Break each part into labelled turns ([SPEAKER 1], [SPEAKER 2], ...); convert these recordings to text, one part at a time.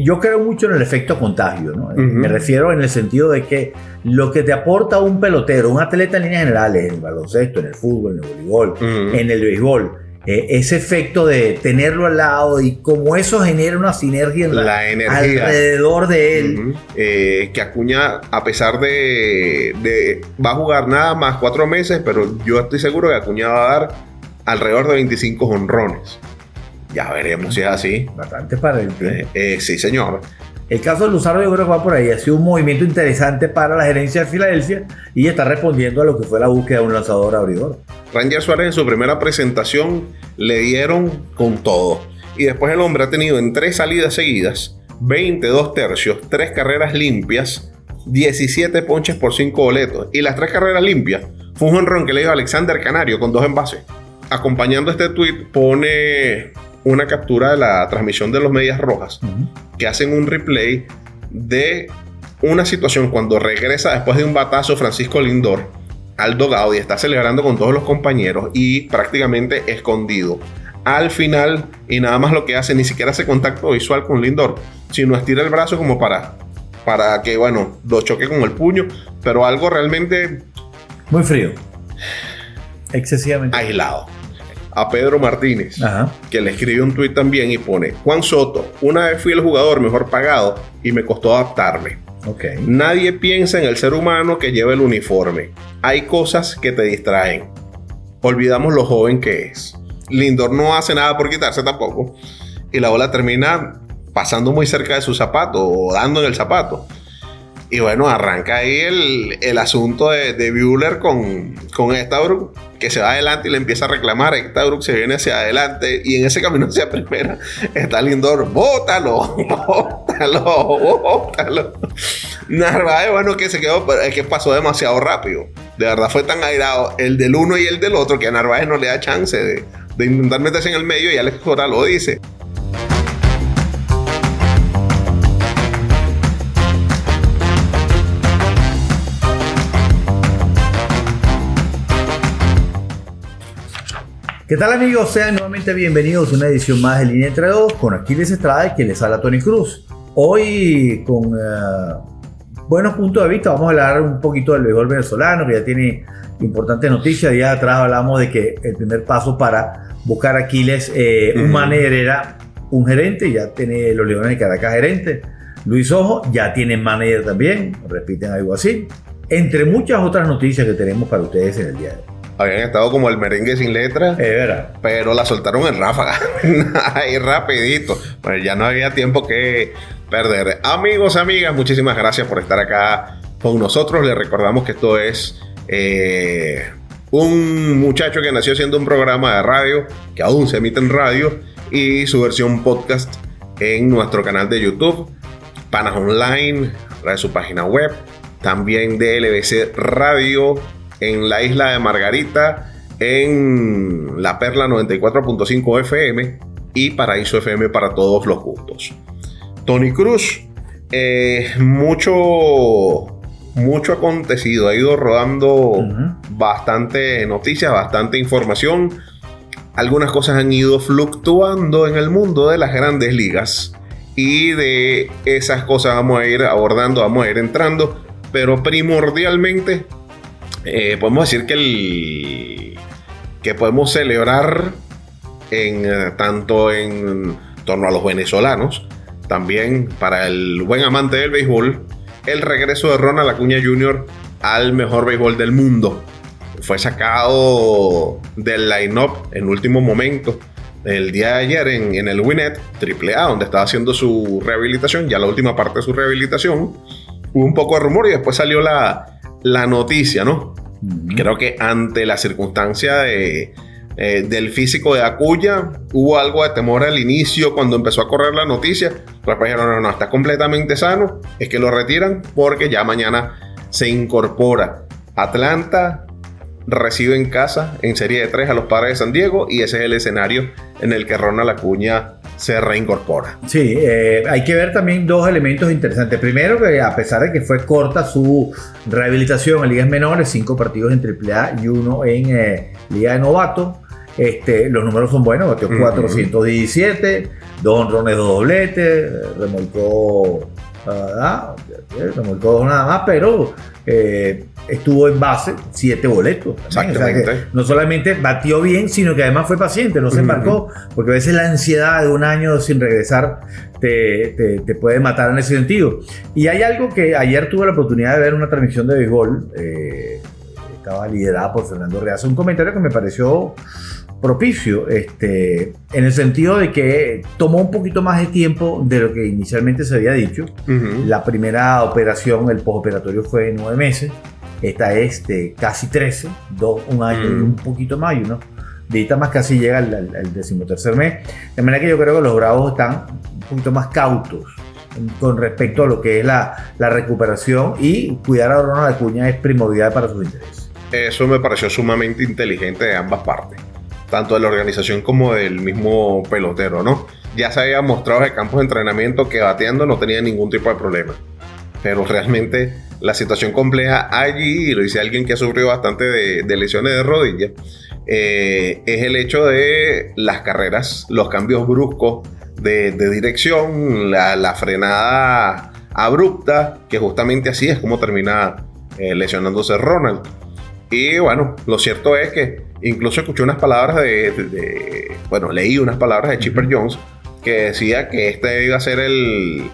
[SPEAKER 1] yo creo mucho en el efecto contagio, ¿no? Me refiero en el sentido de que lo que te aporta un pelotero, un atleta en líneas generales, en el baloncesto, en el fútbol, en el voleibol, en el béisbol, ese efecto de tenerlo al lado y como eso genera una sinergia en
[SPEAKER 2] la energía
[SPEAKER 1] alrededor de él.
[SPEAKER 2] Que Acuña, a pesar de va a jugar nada más 4 meses, pero yo estoy seguro que Acuña va a dar alrededor de 25 jonrones. Ya veremos si es así.
[SPEAKER 1] Bastante para el tiempo.
[SPEAKER 2] Sí, señor.
[SPEAKER 1] El caso de Luzardo yo creo que va por ahí. Ha sido un movimiento interesante para la gerencia de Filadelfia y está respondiendo a lo que fue la búsqueda de un lanzador abridor.
[SPEAKER 2] Ranger Suárez en su primera presentación le dieron con todo. Y después el hombre ha tenido en 3 salidas seguidas 22 tercios, 3 carreras limpias, 17 ponches por 5 boletos. Y las 3 carreras limpias fue un jonrón que le dio a Alexander Canario con 2 envases. Acompañando este tweet pone una captura de la transmisión de los Medias Rojas, que hacen un replay de una situación cuando regresa después de un batazo Francisco Lindor al dugout y está celebrando con todos los compañeros y prácticamente escondido al final, y nada más lo que hace, ni siquiera hace contacto visual con Lindor, sino estira el brazo como para que, bueno, lo choque con el puño, pero algo realmente
[SPEAKER 1] muy frío, excesivamente
[SPEAKER 2] aislado. A Pedro Martínez, que le escribió un tuit también y pone: Juan Soto, una vez fui el jugador mejor pagado y me costó adaptarme. Nadie piensa en el ser humano que lleva el uniforme. Hay cosas que te distraen. Olvidamos lo joven que es. Lindor no hace nada por quitarse tampoco. Y la bola termina pasando muy cerca de su zapato o dando en el zapato. Y bueno, arranca ahí el asunto de Buehler con Estabrook, que se va adelante y le empieza a reclamar. Estabrook se viene hacia adelante y en ese camino hacia primera está Lindor: bótalo. Narváez, bueno, que se quedó, pero es que pasó demasiado rápido. De verdad fue tan airado el del uno y el del otro que a Narváez no le da chance de intentar meterse en el medio, y Alex Cora lo dice.
[SPEAKER 1] ¿Qué tal, amigos? Sean nuevamente bienvenidos a una edición más de Línea Entre Dos con Aquiles Estrada y que les habla Tony Cruz. Hoy con buenos puntos de vista vamos a hablar un poquito del béisbol venezolano, que ya tiene importantes noticias. Día atrás hablamos de que el primer paso para buscar a Aquiles, un manager, era un gerente. Ya tiene los Leones de Caracas gerente. Luis Ojo ya tiene manager también, repiten algo así, entre muchas otras noticias que tenemos para ustedes en el día de hoy.
[SPEAKER 2] Habían estado como el merengue sin letra, pero la soltaron en ráfaga, ahí rapidito. Pues ya no había tiempo que perder. Amigos, amigas, muchísimas gracias por estar acá con nosotros. Les recordamos que esto es un muchacho que nació haciendo un programa de radio, que aún se emite en radio, y su versión podcast en nuestro canal de YouTube, Panas Online, de su página web, también de LBC Radio en la isla de Margarita, en La Perla 94.5 FM y Paraíso FM para todos los gustos. Tony Cruz, mucho acontecido, ha ido rodando bastante noticias, bastante información. Algunas cosas han ido fluctuando en el mundo de las grandes ligas y de esas cosas vamos a ir abordando, vamos a ir entrando, pero primordialmente podemos decir que podemos celebrar tanto en torno a los venezolanos, también para el buen amante del béisbol, el regreso de Ronald Acuña Jr. al mejor béisbol del mundo. Fue sacado del line-up en último momento el día de ayer en el Gwinnett AAA, donde estaba haciendo su rehabilitación, ya la última parte de su rehabilitación. Hubo un poco de rumor y después salió la noticia, ¿no? Creo que ante la circunstancia del físico de Acuña hubo algo de temor al inicio cuando empezó a correr la noticia. Después dijeron, no, está completamente sano, es que lo retiran porque ya mañana se incorpora. Atlanta recibe en casa en serie de 3 a los Padres de San Diego y ese es el escenario en el que Ronald Acuña se reincorpora.
[SPEAKER 1] Sí, hay que ver también dos elementos interesantes. Primero, que a pesar de que fue corta su rehabilitación en ligas menores, 5 partidos en AAA y 1 en liga de novato, los números son buenos. Bateó 417, 2 honrones, 2 dobletes, remolcó 2 nada más, pero estuvo en base 7 boletos.
[SPEAKER 2] Exactamente.
[SPEAKER 1] O sea que no solamente batió bien, sino que además fue paciente, no se embarcó, porque a veces la ansiedad de un año sin regresar te puede matar en ese sentido. Y hay algo que ayer tuve la oportunidad de ver una transmisión de béisbol, estaba liderada por Fernando Reaza, un comentario que me pareció propicio, en el sentido de que tomó un poquito más de tiempo de lo que inicialmente se había dicho. La primera operación, el postoperatorio, fue 9 meses. Esta es de casi 13, un año y un poquito más, y uno de más casi llega al 13º mes. De manera que yo creo que los Bravos están un poquito más cautos con respecto a lo que es la recuperación, y cuidar a Ronald Acuña es primordial para sus intereses.
[SPEAKER 2] Eso me pareció sumamente inteligente de ambas partes, tanto de la organización como del mismo pelotero, ¿no? Ya se había mostrado en campos de entrenamiento que bateando no tenía ningún tipo de problema, pero realmente la situación compleja allí, y lo dice alguien que ha sufrido bastante de lesiones de rodilla, es el hecho de las carreras, los cambios bruscos de dirección, la frenada abrupta, que justamente así es como termina lesionándose Ronald. Y bueno, lo cierto es que incluso escuché unas palabras leí unas palabras de Chipper Jones, que decía que este iba a ser el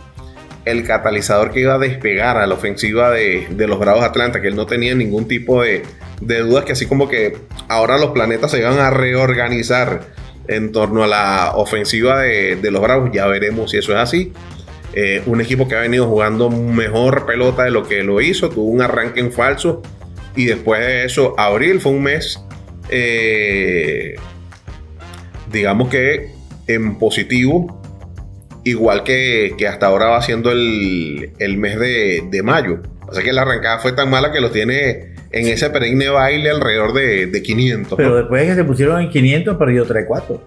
[SPEAKER 2] catalizador que iba a despegar a la ofensiva de los Bravos de Atlanta, que él no tenía ningún tipo de dudas, que así como que ahora los planetas se iban a reorganizar en torno a la ofensiva de los Bravos. Ya veremos si eso es así. Un equipo que ha venido jugando mejor pelota de lo que lo hizo, tuvo un arranque en falso, y después de eso, abril fue un mes, digamos que en positivo, igual que hasta ahora va siendo el mes de mayo. O sea que la arrancada fue tan mala que los tiene en ese perenne baile alrededor de 500.
[SPEAKER 1] Pero después de que se pusieron en 500, perdió 3-4.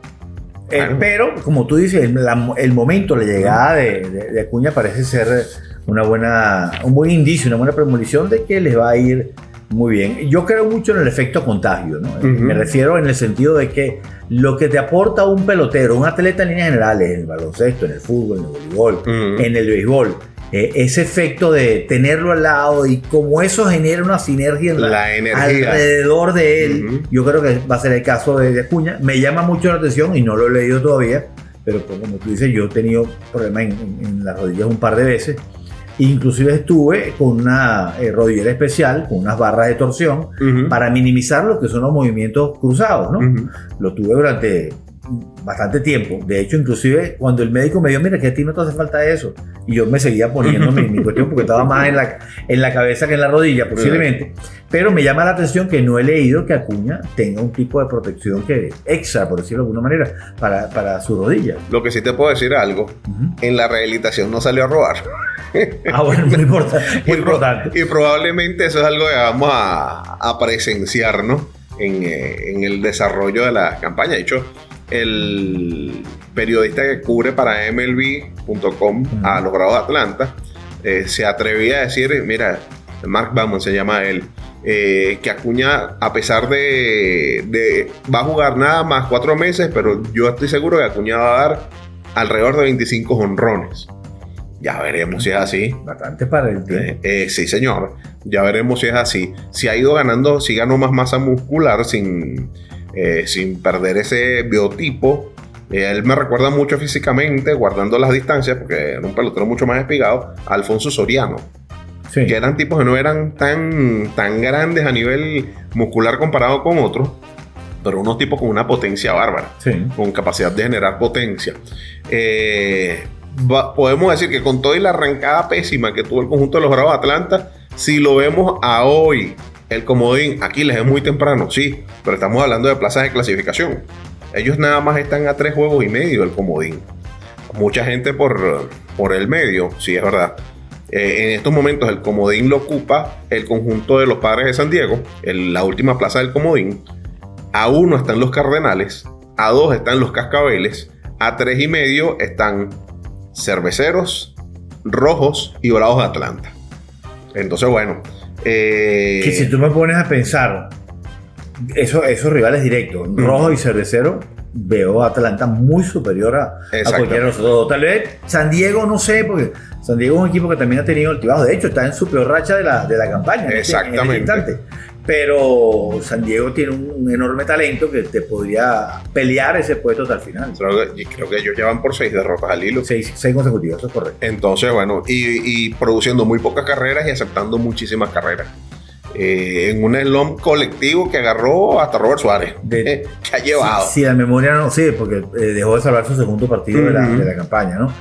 [SPEAKER 1] Pero, como tú dices, el momento, la llegada de Acuña parece ser un buen indicio, una buena premonición de que les va a ir muy bien. Yo creo mucho en el efecto contagio, ¿no? Me refiero en el sentido de que lo que te aporta un pelotero, un atleta en líneas generales, en el baloncesto, en el fútbol, en el voleibol, en el béisbol, ese efecto de tenerlo al lado, y como eso genera una sinergia alrededor de él, yo creo que va a ser el caso de Acuña. Me llama mucho la atención, y no lo he leído todavía, pero como tú dices, yo he tenido problemas en las rodillas un par de veces. Inclusive estuve con una rodillera especial, con unas barras de torsión, para minimizar lo que son los movimientos cruzados, ¿no? Lo tuve durante bastante tiempo. De hecho, inclusive cuando el médico me dijo, mira, que a ti no te hace falta eso, y yo me seguía poniendo mi cuestión, porque estaba más en la cabeza que en la rodilla, posiblemente. Pero me llama la atención que no he leído que Acuña tenga un tipo de protección que extra, por decirlo de alguna manera, para su rodilla.
[SPEAKER 2] Lo que sí te puedo decir algo, en la rehabilitación no salió a robar.
[SPEAKER 1] Bueno, muy importante.
[SPEAKER 2] Y probablemente eso es algo que vamos a presenciar, ¿no? En el desarrollo de la campaña. De hecho, el periodista que cubre para MLB.com a los Bravos de Atlanta se atrevía a decir, mira, Mark Baumann se llama él, que Acuña, a pesar de va a jugar nada más 4 meses, pero yo estoy seguro que Acuña va a dar alrededor de 25 jonrones. Ya veremos si es así.
[SPEAKER 1] Bastante para el tiempo.
[SPEAKER 2] Sí, señor. Ya veremos si es así. Si ha ido ganando, si ganó más masa muscular sin perder ese biotipo. Él me recuerda mucho físicamente, guardando las distancias, porque era un pelotero mucho más espigado, a Alfonso Soriano. Sí. Que eran tipos que no eran tan grandes a nivel muscular comparado con otros, pero unos tipos con una potencia bárbara. Sí. Con capacidad de generar potencia. Podemos decir que con toda la arrancada pésima que tuvo el conjunto de los Bravos de Atlanta, si lo vemos a hoy, el comodín, aquí les es muy temprano, sí, pero estamos hablando de plazas de clasificación. Ellos nada más están a 3 juegos y medio del comodín. Mucha gente por el medio, sí, es verdad. En estos momentos el comodín lo ocupa el conjunto de los Padres de San Diego, la última plaza del comodín. A 1 están los Cardenales, a 2 están los Cascabeles, a 3 y medio están Cerveceros, Rojos y Bravos de Atlanta. Entonces, bueno,
[SPEAKER 1] que si tú me pones a pensar esos rivales directos, Rojos y Cerveceros, veo a Atlanta muy superior a cualquiera de los otros. Tal vez San Diego, no sé, porque San Diego es un equipo que también ha tenido altibajos. De hecho, está en su peor racha de la campaña.
[SPEAKER 2] Exactamente.
[SPEAKER 1] En este instante. Pero San Diego tiene un enorme talento que te podría pelear ese puesto hasta el final.
[SPEAKER 2] Creo que ellos llevan por 6 derrotas al hilo.
[SPEAKER 1] 6 consecutivas, eso es correcto.
[SPEAKER 2] Entonces, bueno, y produciendo muy pocas carreras y aceptando muchísimas carreras. En un slump colectivo que agarró hasta Robert Suárez, que ha llevado.
[SPEAKER 1] Si la memoria no sé, porque dejó de salvar su segundo partido de la campaña, ¿no?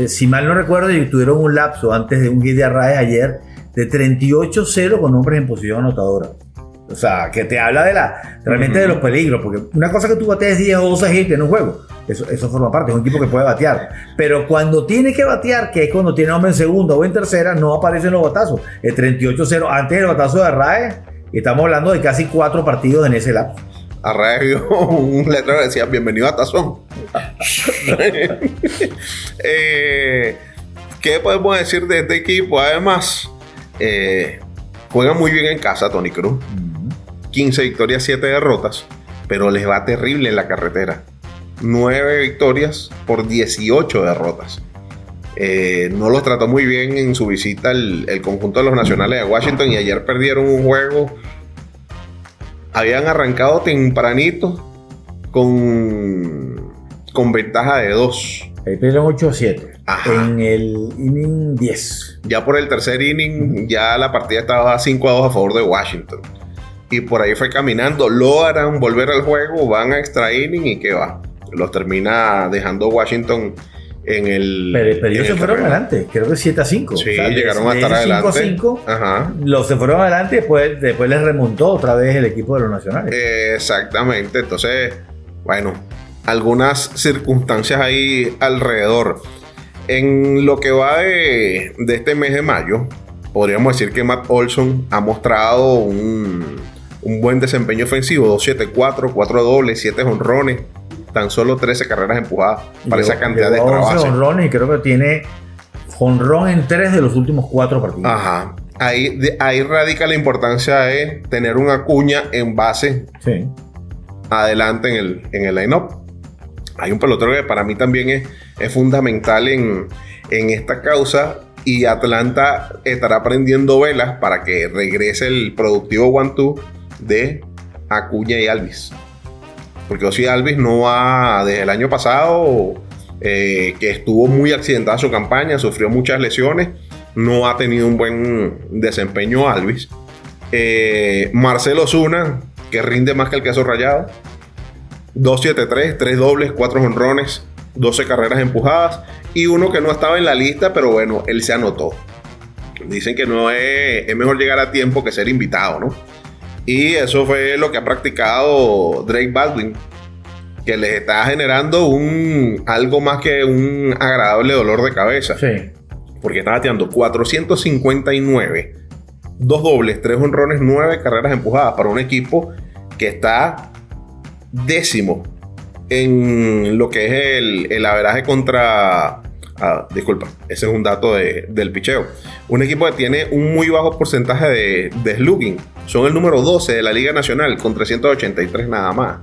[SPEAKER 1] Si mal no recuerdo, tuvieron un lapso antes de un hit de Arraez ayer de 38-0 con hombres en posición anotadora. O sea, que te habla realmente de los peligros, porque una cosa que tú batees 10 o 12 hits en un juego, eso forma parte, es un equipo que puede batear, pero cuando tiene que batear, que es cuando tiene hombre en segunda o en tercera, no aparecen los batazos. El 38-0 antes del batazo de Arraez, estamos hablando de casi 4 partidos en ese lapso.
[SPEAKER 2] Arraez vio un letrero que decía bienvenido a Tazón. ¿Qué podemos decir de este equipo? Además, juega muy bien en casa Tony Cruz. 15 victorias, 7 derrotas, pero les va terrible en la carretera. 9 victorias por 18 derrotas. No los trató muy bien en su visita el conjunto de los Nacionales de Washington, y ayer perdieron un juego. Habían arrancado tempranito con ventaja de 2.
[SPEAKER 1] Ahí perdieron 8-7 en el inning 10.
[SPEAKER 2] Ya por el tercer inning, ya la partida estaba 5-2 a favor de Washington. Y por ahí fue caminando, logran volver al juego, van a extra inning y ¿qué va? Los termina dejando Washington en el...
[SPEAKER 1] Pero ellos se fueron adelante, creo que 7-5.
[SPEAKER 2] Sí, o sea, llegaron a estar adelante.
[SPEAKER 1] 5-5, los se fueron adelante y después les remontó otra vez el equipo de los Nacionales.
[SPEAKER 2] Exactamente, entonces, bueno, algunas circunstancias ahí alrededor. En lo que va de este mes de mayo, podríamos decir que Matt Olson ha mostrado un buen desempeño ofensivo. 2-7-4, 4 dobles, 7 jonrones, tan solo 13 carreras empujadas para esa cantidad de extra base.
[SPEAKER 1] 11 jonrones, y creo que tiene jonrón en 3 de los últimos 4 partidos.
[SPEAKER 2] Ajá. Ahí radica la importancia de tener una Acuña en base adelante en el line-up. Hay un pelotero que para mí también es fundamental en esta causa, y Atlanta estará prendiendo velas para que regrese el productivo 1-2 de Acuña y Alvis. Porque Ozzy Alvis no va desde el año pasado, que estuvo muy accidentada su campaña, sufrió muchas lesiones, no ha tenido un buen desempeño Alvis. Marcell Ozuna, que rinde más que el queso rallado, 2-7-3, 3 dobles, 4 jonrones, 12 carreras empujadas, y uno que no estaba en la lista, pero bueno, él se anotó. Dicen que no es mejor llegar a tiempo que ser invitado, ¿no? Y eso fue lo que ha practicado Drake Baldwin, que les está generando algo más que un agradable dolor de cabeza.
[SPEAKER 1] Sí.
[SPEAKER 2] Porque está bateando 459, 2 dobles, 3 jonrones, 9 carreras empujadas para un equipo que está 10º en lo que es el averaje contra... disculpa, ese es un dato del picheo. Un equipo que tiene un muy bajo porcentaje de slugging. Son el número 12 de la Liga Nacional, con 383 nada más.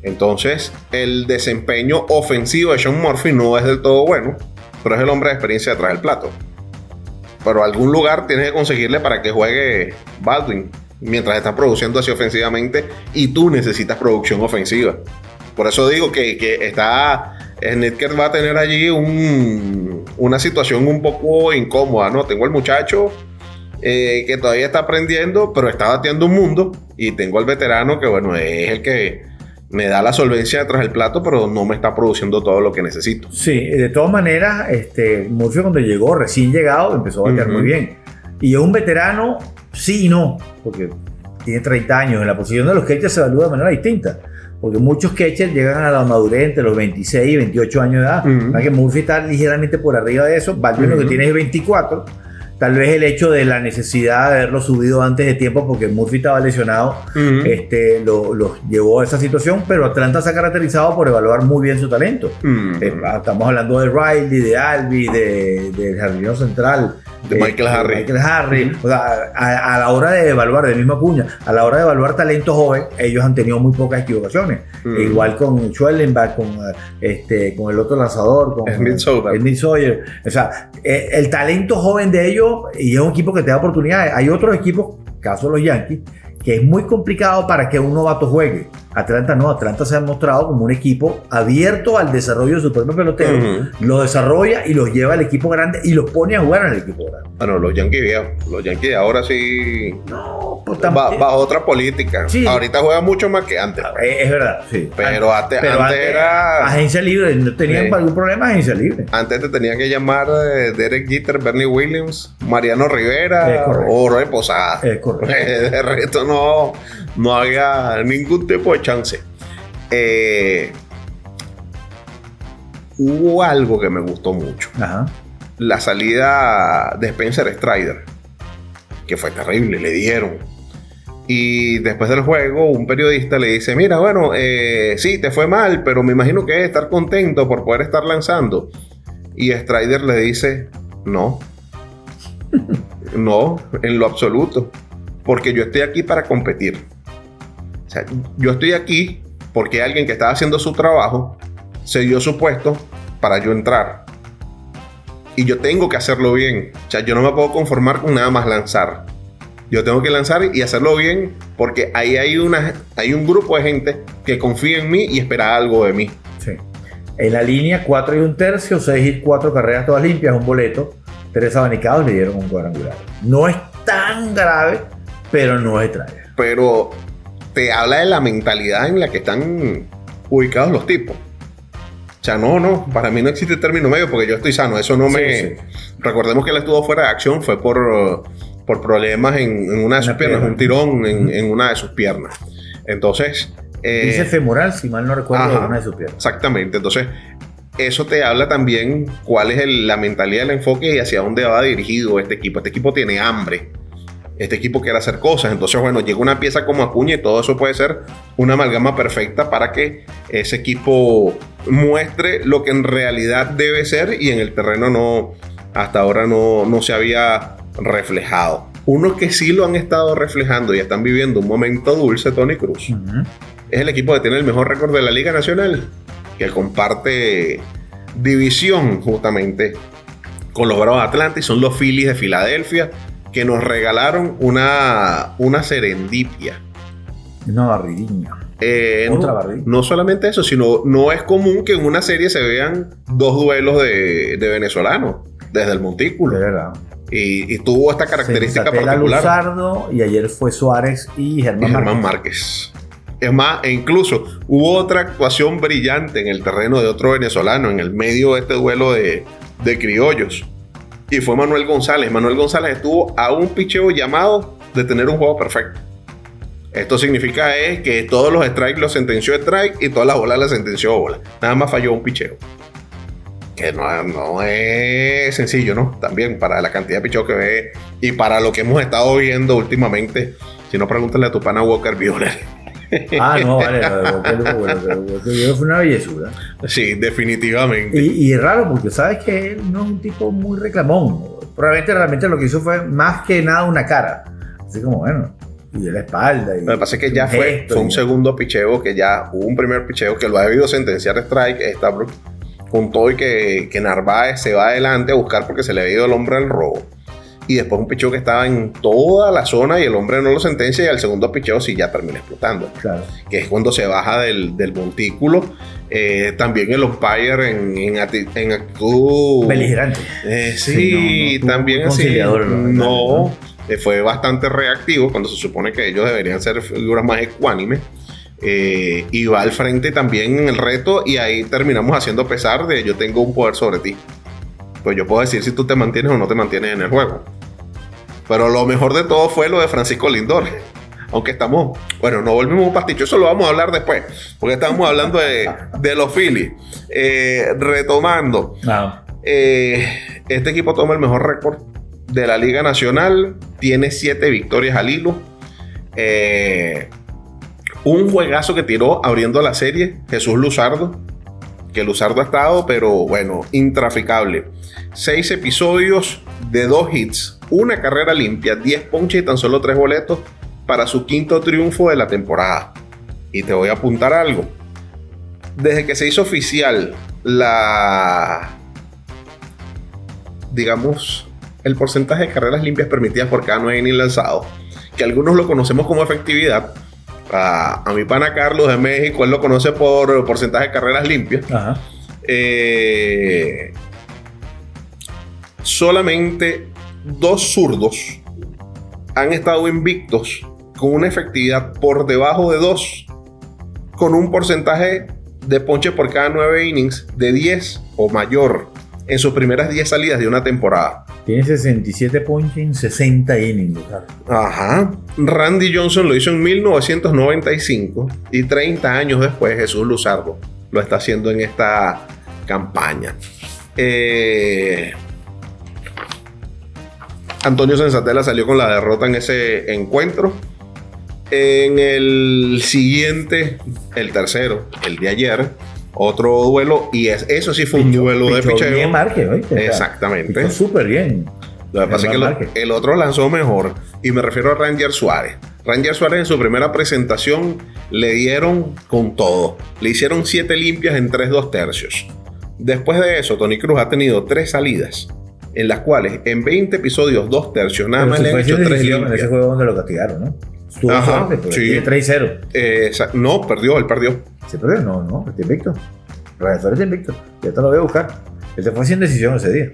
[SPEAKER 2] Entonces, el desempeño ofensivo de Sean Murphy no es del todo bueno, pero es el hombre de experiencia detrás del plato. Pero algún lugar tienes que conseguirle para que juegue Baldwin, mientras está produciendo así ofensivamente, y tú necesitas producción ofensiva. Por eso digo que Snitker va a tener allí una situación un poco incómoda, ¿no? Tengo al muchacho que todavía está aprendiendo, pero está bateando un mundo, y tengo al veterano que, bueno, es el que me da la solvencia detrás del plato, pero no me está produciendo todo lo que necesito.
[SPEAKER 1] Sí, de todas maneras, Murphy cuando llegó, recién llegado, empezó a batear muy bien. Y es un veterano, sí y no, porque tiene 30 años. En la posición de los catchers se evalúa de manera distinta, porque muchos catchers llegan a la madurez entre los 26 y 28 años de edad. Que Murphy está ligeramente por arriba de eso. Baldwin lo que tiene es 24. Tal vez el hecho de la necesidad de haberlo subido antes de tiempo, porque Murphy estaba lesionado, lo llevó a esa situación, pero Atlanta se ha caracterizado por evaluar muy bien su talento. Estamos hablando de Riley, de Alvis, del jardinero central,
[SPEAKER 2] De Michael Harry.
[SPEAKER 1] Michael Harry. O sea, a la hora de evaluar, de misma Acuña, a la hora de evaluar talento joven, ellos han tenido muy pocas equivocaciones. Igual con Schwellenbach, con el otro lanzador, con
[SPEAKER 2] Smith
[SPEAKER 1] Sawyer. O sea, el talento joven de ellos, y es un equipo que te da oportunidades. Hay otros equipos, caso de los Yankees, que es muy complicado para que un novato juegue. Atlanta no, Atlanta se ha mostrado como un equipo abierto al desarrollo de su propio pelotero, lo desarrolla y los lleva al equipo grande y los pone a jugar en el equipo grande.
[SPEAKER 2] Bueno, los Yankees ahora sí
[SPEAKER 1] no, pues
[SPEAKER 2] bajo otra política. Sí. Ahorita juegan mucho más que antes.
[SPEAKER 1] Es verdad, sí.
[SPEAKER 2] Pero antes era
[SPEAKER 1] agencia libre, no tenían algún problema, agencia libre.
[SPEAKER 2] Antes te tenía que llamar Derek Jeter, Bernie Williams, Mariano Rivera o Roy Posada.
[SPEAKER 1] Es correcto.
[SPEAKER 2] De resto no había ningún tipo de chance. Hubo algo que me gustó mucho.
[SPEAKER 1] Ajá.
[SPEAKER 2] La salida de Spencer Strider, que fue terrible, le dieron. Y después del juego, un periodista le dice: mira, bueno, sí, te fue mal, pero me imagino que debes estar contento por poder estar lanzando. Y Strider le dice: no, en lo absoluto, porque yo estoy aquí para competir. O sea, yo estoy aquí porque alguien que estaba haciendo su trabajo se dio su puesto para yo entrar. Y yo tengo que hacerlo bien. O sea, yo no me puedo conformar con nada más lanzar. Yo tengo que lanzar y hacerlo bien porque ahí hay un grupo de gente que confía en mí y espera algo de mí.
[SPEAKER 1] Sí. En la línea 4 1/3, 6 hits, 4 carreras todas limpias, un boleto, 3 abanicados, le dieron un cuadrangular. No es tan grave, pero no es extraño.
[SPEAKER 2] Pero te habla de la mentalidad en la que están ubicados los tipos. O sea, no, para mí no existe término medio porque yo estoy sano. Eso no me... Sí. Recordemos que él estuvo fuera de acción, fue por problemas en una de sus piernas, un tirón en una de sus piernas. Entonces...
[SPEAKER 1] dice femoral, si mal no recuerdo, en una de sus piernas.
[SPEAKER 2] Exactamente, entonces eso te habla también cuál es la mentalidad, el enfoque y hacia dónde va dirigido este equipo. Este equipo tiene hambre. Este equipo quiere hacer cosas. Entonces, bueno, llega una pieza como Acuña y todo eso puede ser una amalgama perfecta para que ese equipo muestre lo que en realidad debe ser y en el terreno hasta ahora no se había reflejado. Unos que sí lo han estado reflejando y están viviendo un momento dulce, Tony Cruz, es el equipo que tiene el mejor récord de la Liga Nacional, que comparte división justamente con los Bravos de Atlanta, y son los Phillies de Filadelfia, que nos regalaron una serendipia.
[SPEAKER 1] Una barridilla. Otra barridilla.
[SPEAKER 2] No solamente eso, sino no es común que en una serie se vean dos duelos de venezolanos desde el montículo.
[SPEAKER 1] De verdad.
[SPEAKER 2] Y tuvo esta característica particular.
[SPEAKER 1] Luzardo, y ayer fue Suárez y Germán
[SPEAKER 2] Márquez. Es más, e incluso hubo otra actuación brillante en el terreno de otro venezolano en el medio de este duelo de criollos. Y fue Manuel González. Manuel González estuvo a un picheo llamado de tener un juego perfecto. Esto significa que todos los strikes los sentenció strike y todas las bolas las sentenció bola. Nada más falló un picheo. Que no es sencillo, ¿no? También para la cantidad de picheos que ve y para lo que hemos estado viendo últimamente. Si no, pregúntale a tu pana Walker Buehler.
[SPEAKER 1] No, vale, Walker fue una bellezura.
[SPEAKER 2] Sí, definitivamente.
[SPEAKER 1] Y es raro porque sabes que él no es un tipo muy reclamón. Realmente lo que hizo fue más que nada una cara. Así como, bueno, y de la espalda.
[SPEAKER 2] Lo que pasa es que ya fue un segundo picheo, que ya hubo un primer picheo que lo ha debido sentenciar strike. Stabrook, con todo y que Narváez se va adelante a buscar porque se le había ido el hombre al robo. Y después un picheo que estaba en toda la zona y el hombre no lo sentencia, y al segundo picheo sí ya termina explotando.
[SPEAKER 1] Claro.
[SPEAKER 2] Que es cuando se baja del montículo. También el umpire en actitud
[SPEAKER 1] beligerante.
[SPEAKER 2] Sí, no, también
[SPEAKER 1] conciliador,
[SPEAKER 2] fue bastante reactivo cuando se supone que ellos deberían ser figuras más ecuánimes. Y va al frente también en el reto, y ahí terminamos haciendo pesar de yo tengo un poder sobre ti. Pues yo puedo decir si tú te mantienes o no te mantienes en el juego. Pero lo mejor de todo fue lo de Francisco Lindor. Aunque estamos... Bueno, no volvimos un pasticho. Eso lo vamos a hablar después. Porque estábamos hablando de los Phillies. Retomando. Este equipo toma el mejor récord de la Liga Nacional. Tiene 7 victorias al hilo. Un juegazo que tiró abriendo la serie Jesús Luzardo. Que Luzardo ha estado, pero bueno, intraficable. 6 episodios, de 2 hits, 1 carrera limpia, 10 ponches y tan solo 3 boletos para su 5º triunfo de la temporada. Y te voy a apuntar algo. Desde que se hizo oficial el porcentaje de carreras limpias permitidas por cada 9 innings lanzados, que algunos lo conocemos como efectividad. A mi pana Carlos de México, él lo conoce por porcentaje de carreras limpias.
[SPEAKER 1] Ajá.
[SPEAKER 2] Solamente 2 zurdos han estado invictos con una efectividad por debajo de 2, con un porcentaje de ponche por cada 9 innings de 10 o mayor en sus primeras 10 salidas de una temporada.
[SPEAKER 1] Tiene 67 ponches en 60 innings.
[SPEAKER 2] Ajá. Randy Johnson lo hizo en 1995 y 30 años después Jesús Luzardo lo está haciendo en esta campaña. Antonio Senzatela salió con la derrota en ese encuentro. En el siguiente, el tercero, el de ayer, otro duelo, y eso sí fue un duelo de picheo.
[SPEAKER 1] Bien Márquez, ¿oíste?
[SPEAKER 2] Exactamente.
[SPEAKER 1] Pichó súper bien.
[SPEAKER 2] Lo que pasa es que el otro lanzó mejor, y me refiero a Ranger Suárez. Ranger Suárez en su primera presentación le dieron con todo. Le hicieron 7 limpias en 3 2/3. Después de eso, Tony Cruz ha tenido 3 salidas, en las cuales en 20 episodios 2/3 nada más le han hecho 3 limpias.
[SPEAKER 1] En ese juego donde lo castigaron, ¿no? Estuvo
[SPEAKER 2] Ajá,
[SPEAKER 1] fuerte,
[SPEAKER 2] sí.
[SPEAKER 1] Tiene 3-0.
[SPEAKER 2] No, él perdió.
[SPEAKER 1] ¿Se perdió? No, está invicto. Ranger Suárez está invicto. Ya te lo voy a buscar. Él se fue sin decisión ese día.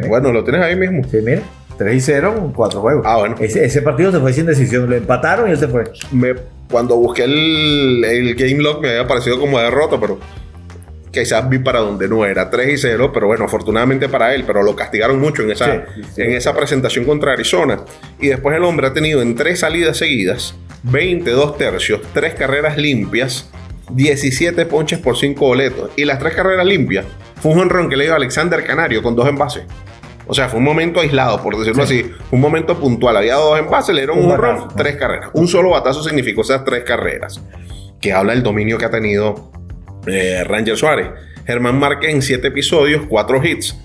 [SPEAKER 2] Bueno, lo tienes ahí mismo.
[SPEAKER 1] Sí, mira. 3-0 con 4 juegos.
[SPEAKER 2] Ah, bueno.
[SPEAKER 1] Ese partido se fue sin decisión. Lo empataron y él se fue.
[SPEAKER 2] Cuando busqué el game log me había parecido como derrota, pero quizás vi para donde no era. 3-0, pero bueno, afortunadamente para él, pero lo castigaron mucho en esa presentación contra Arizona. Y después el hombre ha tenido en 3 salidas seguidas 20 2/3, 3 carreras limpias, 17 ponches por 5 boletos. Y las 3 carreras limpias fue un jonrón que le dio a Alexander Canario con 2 envases. O sea, fue un momento aislado, por decirlo así. Un momento puntual. Había 2 envases, le dieron un jonrón, 3 carreras. Un solo batazo significó esas 3 carreras. Que habla del dominio que ha tenido Ranger Suárez. Germán Márquez en 7 episodios, 4 hits,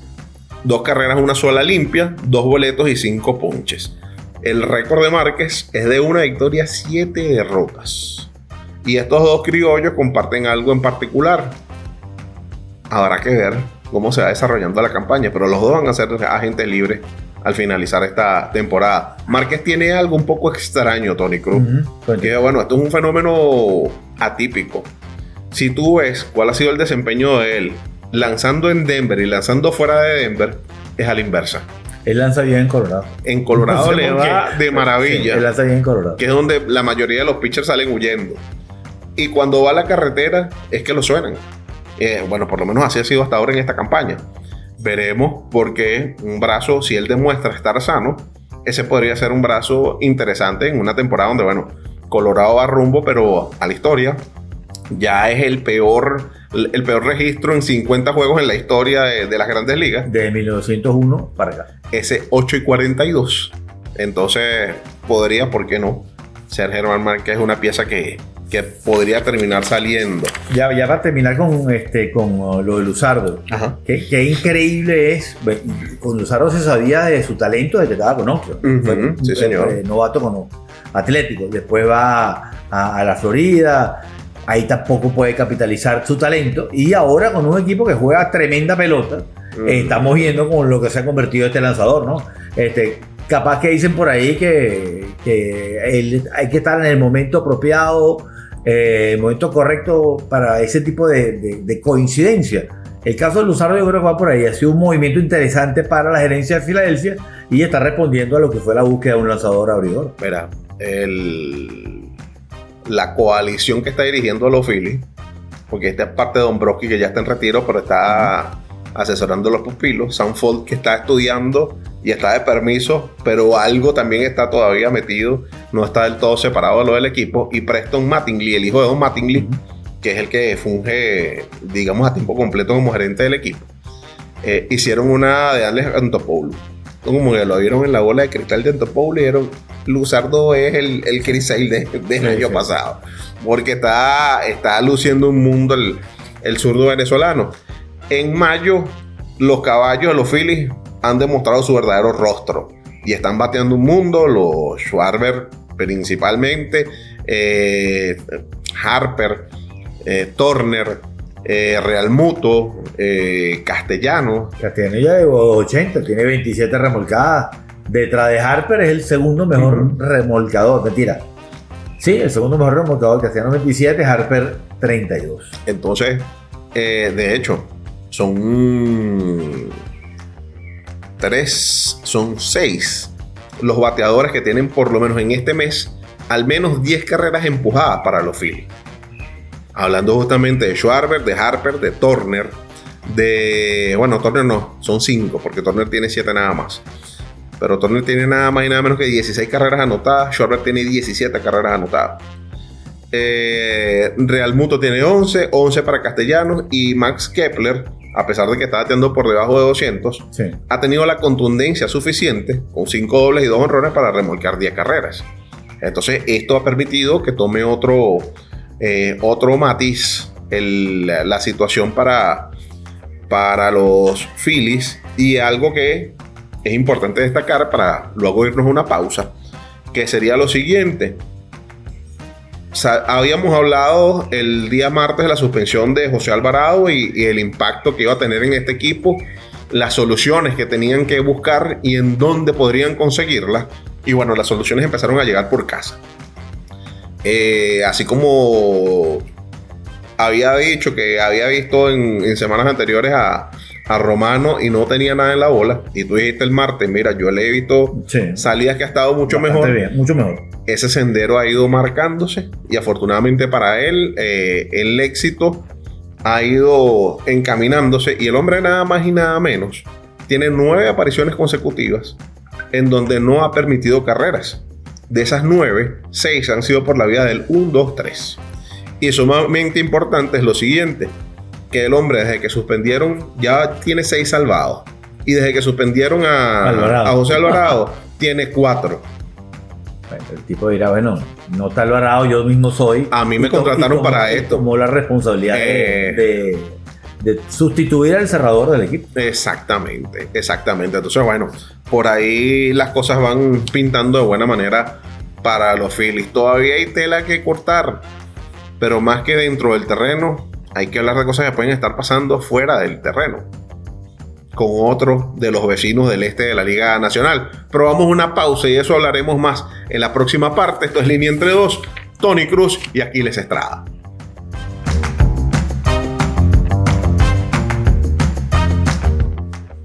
[SPEAKER 2] 2 carreras, 1 sola limpia, 2 boletos y 5 ponches. El récord de Márquez es de 1 victoria, 7 derrotas. Y estos 2 criollos comparten algo en particular. Habrá que ver cómo se va desarrollando la campaña, pero los dos van a ser agentes libres al finalizar esta temporada. Márquez tiene algo un poco extraño, Tony Cruz. Que bueno, esto es un fenómeno atípico. Si tú ves cuál ha sido el desempeño de él lanzando en Denver y lanzando fuera de Denver, es a la inversa.
[SPEAKER 1] Él lanza bien en Colorado.
[SPEAKER 2] En Colorado le va de maravilla.
[SPEAKER 1] Sí, él lanza bien en Colorado.
[SPEAKER 2] Que es donde la mayoría de los pitchers salen huyendo. Y cuando va a la carretera es que lo suenan. Bueno, por lo menos así ha sido hasta ahora en esta campaña. Veremos, porque un brazo, si él demuestra estar sano, ese podría ser un brazo interesante en una temporada donde, bueno, Colorado va rumbo, pero a la historia. Ya es el peor registro en 50 juegos en la historia de las Grandes Ligas.
[SPEAKER 1] De 1901 para acá.
[SPEAKER 2] Ese 8-42. Entonces, podría, ¿por qué no?, ser Germán Márquez una pieza que podría terminar saliendo. Ya
[SPEAKER 1] para terminar con lo de Luzardo.
[SPEAKER 2] Ajá.
[SPEAKER 1] Qué increíble es. Con Luzardo se sabía de su talento desde que estaba con Oakland.
[SPEAKER 2] Sí, señor.
[SPEAKER 1] Novato con Atlético. Después va a la Florida. Ahí tampoco puede capitalizar su talento. Y ahora con un equipo que juega tremenda pelota, estamos viendo con lo que se ha convertido este lanzador, ¿no? Capaz que dicen por ahí que hay que estar en el momento apropiado, el momento correcto para ese tipo de coincidencia. El caso de Luzardo yo creo que va por ahí. Ha sido un movimiento interesante para la gerencia de Filadelfia y está respondiendo a lo que fue la búsqueda de un lanzador abridor.
[SPEAKER 2] Mira, la coalición que está dirigiendo a los Phillies, porque esta es parte de Dombrowski, que ya está en retiro, pero está asesorando a los pupilos. Sam Ford, que está estudiando y está de permiso, pero algo también está todavía metido, no está del todo separado de lo del equipo. Y Preston Mattingly, el hijo de Don Mattingly, que es el que funge, digamos, a tiempo completo como gerente del equipo, hicieron una de Alex Anthopoulos. Como que lo vieron en la bola de cristal de Anthopoulos y dijeron: Luzardo es el Chris Sale del año pasado, porque está luciendo un mundo el zurdo venezolano. En mayo, los caballos de los Phillies han demostrado su verdadero rostro y están bateando un mundo. Los Schwarber principalmente, Harper, Turner, Realmuto, Castellano.
[SPEAKER 1] Castellano ya llegó 80, tiene 27 remolcadas. Detrás de Harper es el segundo mejor remolcador, mentira. Sí, el segundo mejor remolcador, Castellano 27, Harper 32.
[SPEAKER 2] Entonces, de hecho, son 6 los bateadores que tienen por lo menos en este mes al menos 10 carreras empujadas para los Phillies. Hablando justamente de Schwarber, de Harper, de Turner, Turner no, son 5 porque Turner tiene 7 nada más. Pero Turner tiene nada más y nada menos que 16 carreras anotadas. Schwarber tiene 17 carreras anotadas. Realmuto tiene 11 para Castellanos. Y Max Kepler, a pesar de que está bateando por debajo de 200, sí, ha tenido la contundencia suficiente, con 5 dobles y 2 honrones, para remolcar 10 carreras. Entonces esto ha permitido que tome otro matiz la situación para los Phillies. Y algo que es importante destacar para luego irnos a una pausa, que sería lo siguiente. Habíamos hablado el día martes de la suspensión de José Alvarado y el impacto que iba a tener en este equipo, las soluciones que tenían que buscar y en dónde podrían conseguirlas. Y bueno, las soluciones empezaron a llegar por casa. Así como había dicho que había visto en semanas anteriores a Romano y no tenía nada en la bola, y tú dijiste el martes, mira, yo le he visto salidas que ha estado mucho mejor.
[SPEAKER 1] Bien, mucho mejor.
[SPEAKER 2] Ese sendero ha ido marcándose y afortunadamente para él el éxito ha ido encaminándose, y el hombre nada más y nada menos tiene 9 apariciones consecutivas en donde no ha permitido carreras. De esas 9, 6 han sido por la vía del 1-2-3. Y sumamente importante es lo siguiente, que el hombre desde que suspendieron ya tiene 6 salvados, y desde que suspendieron a José Alvarado tiene 4.
[SPEAKER 1] Bueno, el tipo dirá, bueno, no está Alvarado, yo mismo soy.
[SPEAKER 2] A mí me contrataron para esto.
[SPEAKER 1] Tomó la responsabilidad de sustituir al cerrador del equipo.
[SPEAKER 2] Exactamente. Entonces, bueno, por ahí las cosas van pintando de buena manera para los Phillies. Todavía hay tela que cortar, pero más que dentro del terreno, hay que hablar de cosas que pueden estar pasando fuera del terreno, con otro de los vecinos del este de la Liga Nacional. Pero vamos a una pausa y eso hablaremos más en la próxima parte. Esto es Línea Entre Dos, Tony Cruz y Aquiles Estrada.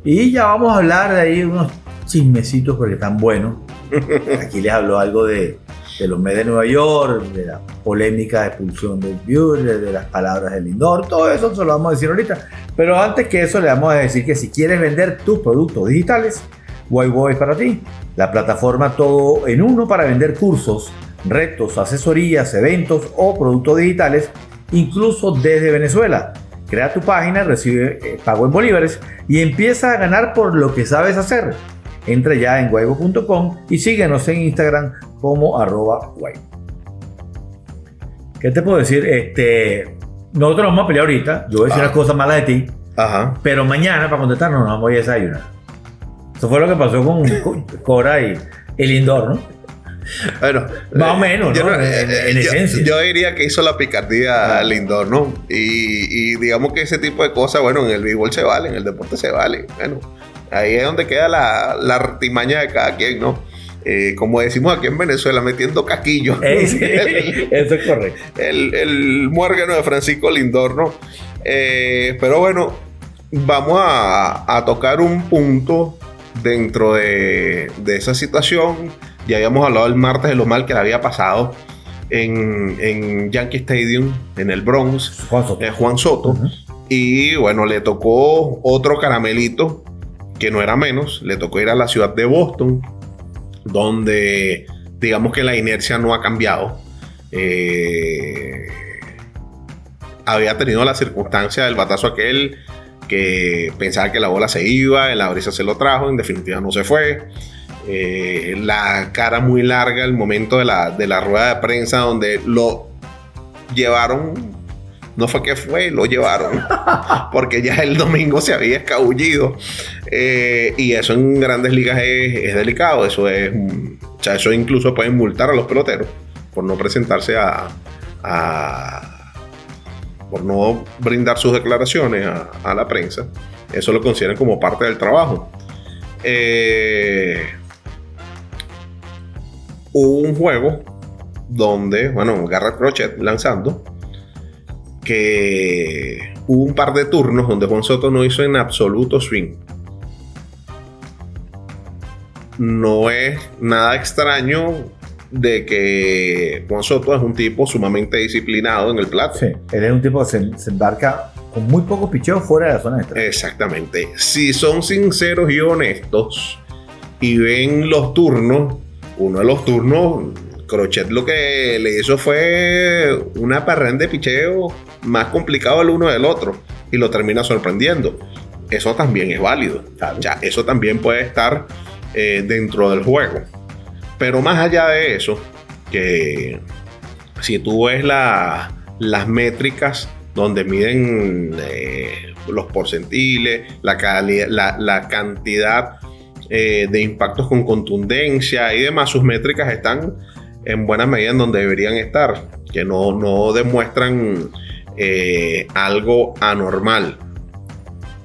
[SPEAKER 1] Y ya vamos a hablar de ahí unos chismecitos porque están buenos. Aquí les habló algo de los Mets de Nueva York, de la polémica de expulsión del Buehler, de las palabras del Lindor, todo eso se lo vamos a decir ahorita. Pero antes que eso, le vamos a decir que si quieres vender tus productos digitales, Waybo es para ti. La plataforma todo en uno para vender cursos, retos, asesorías, eventos o productos digitales, incluso desde Venezuela. Crea tu página, recibe pago en bolívares y empieza a ganar por lo que sabes hacer. Entra ya en waybo.com y síguenos en Instagram como @waybo. ¿Qué te puedo decir? Nosotros vamos a pelear ahorita. Yo voy a decir unas cosas malas de ti.
[SPEAKER 2] Ajá.
[SPEAKER 1] Pero mañana, para contestarnos, nos vamos a ir a desayunar. Eso fue lo que pasó con Cora y el Lindor, ¿no?
[SPEAKER 2] Bueno,
[SPEAKER 1] más o menos, ¿no? En esencia.
[SPEAKER 2] Yo diría que hizo la picardía Lindor, ¿no? Y digamos que ese tipo de cosas, bueno, en el béisbol se vale, en el deporte se vale. Bueno, ahí es donde queda la artimaña de cada quien, ¿no? Como decimos aquí en Venezuela, metiendo caquillo.
[SPEAKER 1] Eso es correcto.
[SPEAKER 2] El muérgano de Francisco Lindor, ¿no? Pero bueno, vamos a tocar un punto dentro de esa situación. Ya habíamos hablado el martes de lo mal que le había pasado en Yankee Stadium, en el Bronx, Juan Soto. Uh-huh. Y bueno, le tocó otro caramelito, que no era menos. Le tocó ir a la ciudad de Boston, donde digamos que la inercia no ha cambiado. Había tenido la circunstancia del batazo aquel, que pensaba que la bola se iba, en la brisa se lo trajo, en definitiva no se fue. La cara muy larga, el momento de la rueda de prensa donde lo llevaron no fue que fue, lo llevaron, porque ya el domingo se había escabullido. Y eso en grandes ligas es delicado. Eso es, o sea, eso incluso pueden multar a los peloteros por no presentarse por no brindar sus declaraciones a la prensa. Eso lo consideran como parte del trabajo. Hubo un juego donde, bueno, Garrett Crochet lanzando, que hubo un par de turnos donde Juan Soto no hizo en absoluto swing. No es nada extraño de que Juan Soto es un tipo sumamente disciplinado en el plato.
[SPEAKER 1] Sí, él es un tipo que se embarca con muy pocos picheos fuera de la zona de strike.
[SPEAKER 2] Exactamente. Si son sinceros y honestos y ven los turnos, uno de los turnos, Crochet lo que le hizo fue una parranda de picheo más complicado el uno del otro y lo termina sorprendiendo. Eso también es válido.
[SPEAKER 1] Claro.
[SPEAKER 2] Ya, eso también puede estar dentro del juego. Pero más allá de eso, que si tú ves las métricas donde miden los porcentiles, la cantidad de impactos con contundencia y demás, sus métricas están en buena medida en donde deberían estar, que no demuestran algo anormal.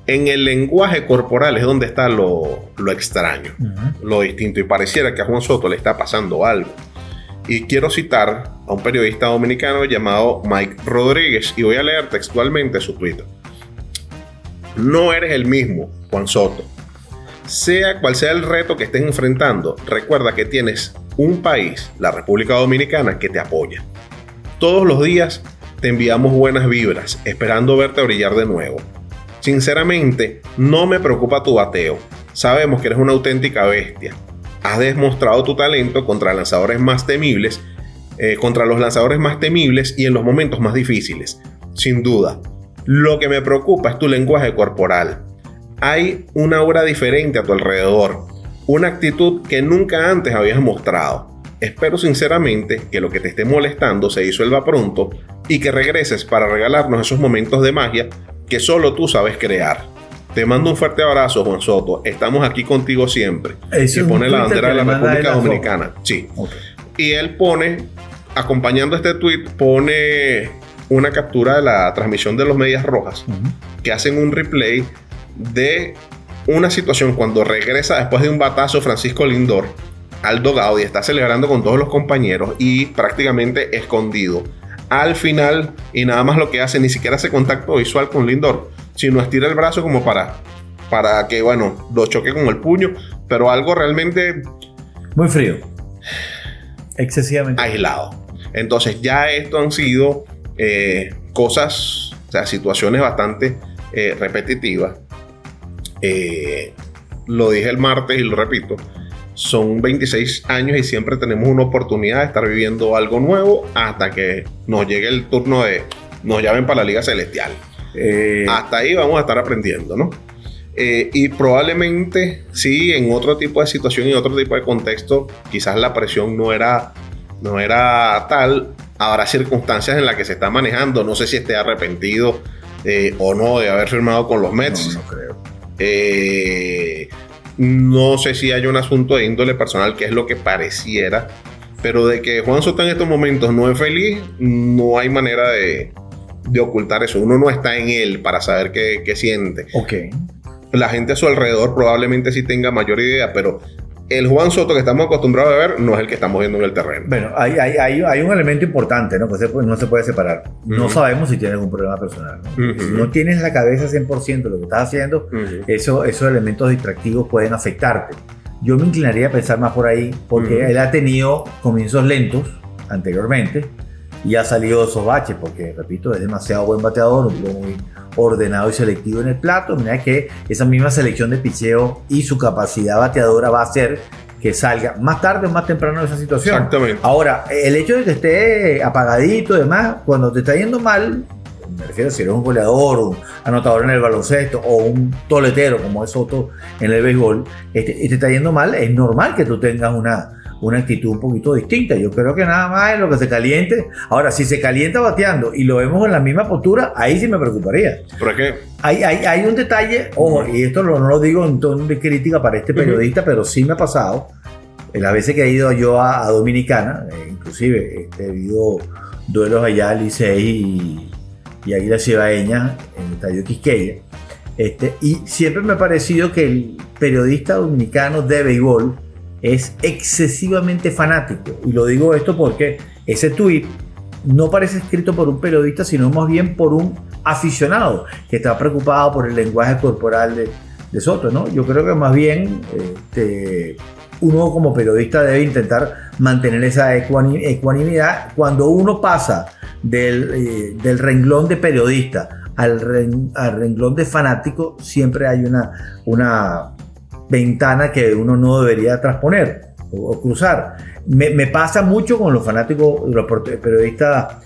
[SPEAKER 2] En el lenguaje corporal es donde está lo extraño, lo distinto, y pareciera que a Juan Soto le está pasando algo. Y quiero citar a un periodista dominicano llamado Mike Rodríguez, y voy a leer textualmente su tweet. No eres el mismo, Juan Soto. Sea cual sea el reto que estés enfrentando, recuerda que tienes un país, la República Dominicana, que te apoya. Todos los días te enviamos buenas vibras, esperando verte brillar de nuevo. Sinceramente, no me preocupa tu bateo. Sabemos que eres una auténtica bestia. Has demostrado tu talento contra los lanzadores más temibles y en los momentos más difíciles. Sin duda. Lo que me preocupa es tu lenguaje corporal. Hay una aura diferente a tu alrededor, una actitud que nunca antes habías mostrado. Espero sinceramente que lo que te esté molestando se disuelva pronto y que regreses para regalarnos esos momentos de magia que solo tú sabes crear. Te mando un fuerte abrazo, Juan Soto. Estamos aquí contigo siempre.
[SPEAKER 1] Y
[SPEAKER 2] pone la bandera de la República Dominicana. Sí.
[SPEAKER 1] Okay.
[SPEAKER 2] Y él pone, acompañando este tweet, pone una captura de la transmisión de los Medias Rojas, que hacen un replay de una situación cuando regresa después de un batazo Francisco Lindor al dugout y está celebrando con todos los compañeros y prácticamente escondido al final, y nada más lo que hace, ni siquiera hace contacto visual con Lindor, sino estira el brazo como para que, bueno, lo choque con el puño, pero algo realmente
[SPEAKER 1] muy frío, excesivamente
[SPEAKER 2] aislado. Entonces ya esto han sido cosas, o sea, situaciones bastante repetitivas. Lo dije el martes y lo repito, son 26 años y siempre tenemos una oportunidad de estar viviendo algo nuevo hasta que nos llegue el turno de nos llamen para la Liga Celestial. Hasta ahí vamos a estar aprendiendo, ¿no? Y probablemente sí, en otro tipo de situación y otro tipo de contexto, quizás la presión no era tal. Habrá circunstancias en las que se está manejando. No sé si esté arrepentido o no de haber firmado con los Mets.
[SPEAKER 1] No creo.
[SPEAKER 2] No sé si hay un asunto de índole personal, que es lo que pareciera, pero de que Juan Soto en estos momentos no es feliz, no hay manera de ocultar eso. Uno no está en él para saber qué siente.
[SPEAKER 1] Okay.
[SPEAKER 2] La gente a su alrededor probablemente sí tenga mayor idea, pero el Juan Soto que estamos acostumbrados a ver no es el que estamos viendo en el terreno.
[SPEAKER 1] Bueno, hay un elemento importante, ¿no? Que no se puede separar. No sabemos si tienes algún problema personal, ¿no? Si no tienes la cabeza 100% de lo que estás haciendo, esos elementos distractivos pueden afectarte. Yo me inclinaría a pensar más por ahí, porque él ha tenido comienzos lentos anteriormente y ha salido de esos baches, porque, repito, es demasiado buen bateador, un tipo muy ordenado y selectivo en el plato. Mira que esa misma selección de picheo y su capacidad bateadora va a hacer que salga más tarde o más temprano de esa situación.
[SPEAKER 2] Exactamente.
[SPEAKER 1] Ahora, el hecho de que esté apagadito y demás, cuando te está yendo mal, me refiero si eres un goleador, un anotador en el baloncesto o un toletero como es Soto en el béisbol, te está yendo mal, es normal que tú tengas una actitud un poquito distinta. Yo creo que nada más es lo que se caliente. Ahora, si se calienta bateando y lo vemos en la misma postura, ahí sí me preocuparía.
[SPEAKER 2] Pero es que
[SPEAKER 1] hay un detalle, ojo, y esto no lo digo en tono de crítica para este periodista, pero sí me ha pasado. Las veces que he ido yo a Dominicana, inclusive he vivido duelos allá al Licey y Águila Cibaeña en el Estadio Quisqueya. Y siempre me ha parecido que el periodista dominicano de béisbol es excesivamente fanático. Y lo digo esto porque ese tuit no parece escrito por un periodista, sino más bien por un aficionado que está preocupado por el lenguaje corporal de Soto, ¿no? Yo creo que más bien uno como periodista debe intentar mantener esa ecuanimidad. Cuando uno pasa del renglón de periodista al renglón de fanático, siempre hay una ventana que uno no debería transponer o cruzar. Me pasa mucho con los fanáticos, los periodistas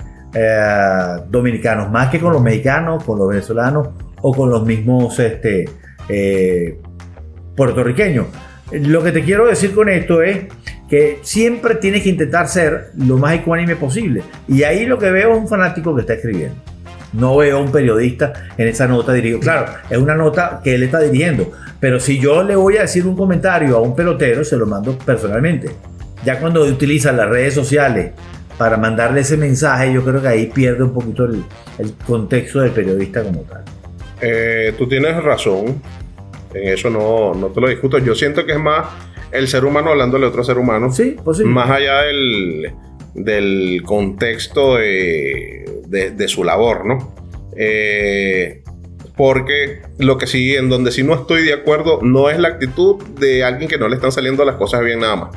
[SPEAKER 1] dominicanos, más que con los mexicanos, con los venezolanos o con los mismos puertorriqueños. Lo que te quiero decir con esto es que siempre tienes que intentar ser lo más ecuánime posible. Y ahí lo que veo es un fanático que está escribiendo. No veo a un periodista en esa nota dirigido. Claro, es una nota que él está dirigiendo. Pero si yo le voy a decir un comentario a un pelotero, se lo mando personalmente. Ya cuando utiliza las redes sociales para mandarle ese mensaje, yo creo que ahí pierde un poquito el contexto del periodista como tal.
[SPEAKER 2] Tú tienes razón. En eso no te lo discuto. Yo siento que es más el ser humano hablándole a otro ser humano.
[SPEAKER 1] Sí, posible.
[SPEAKER 2] Más allá del contexto de su labor, ¿no? Porque lo que sí, en donde sí no estoy de acuerdo, no es la actitud de alguien que no le están saliendo las cosas bien nada más.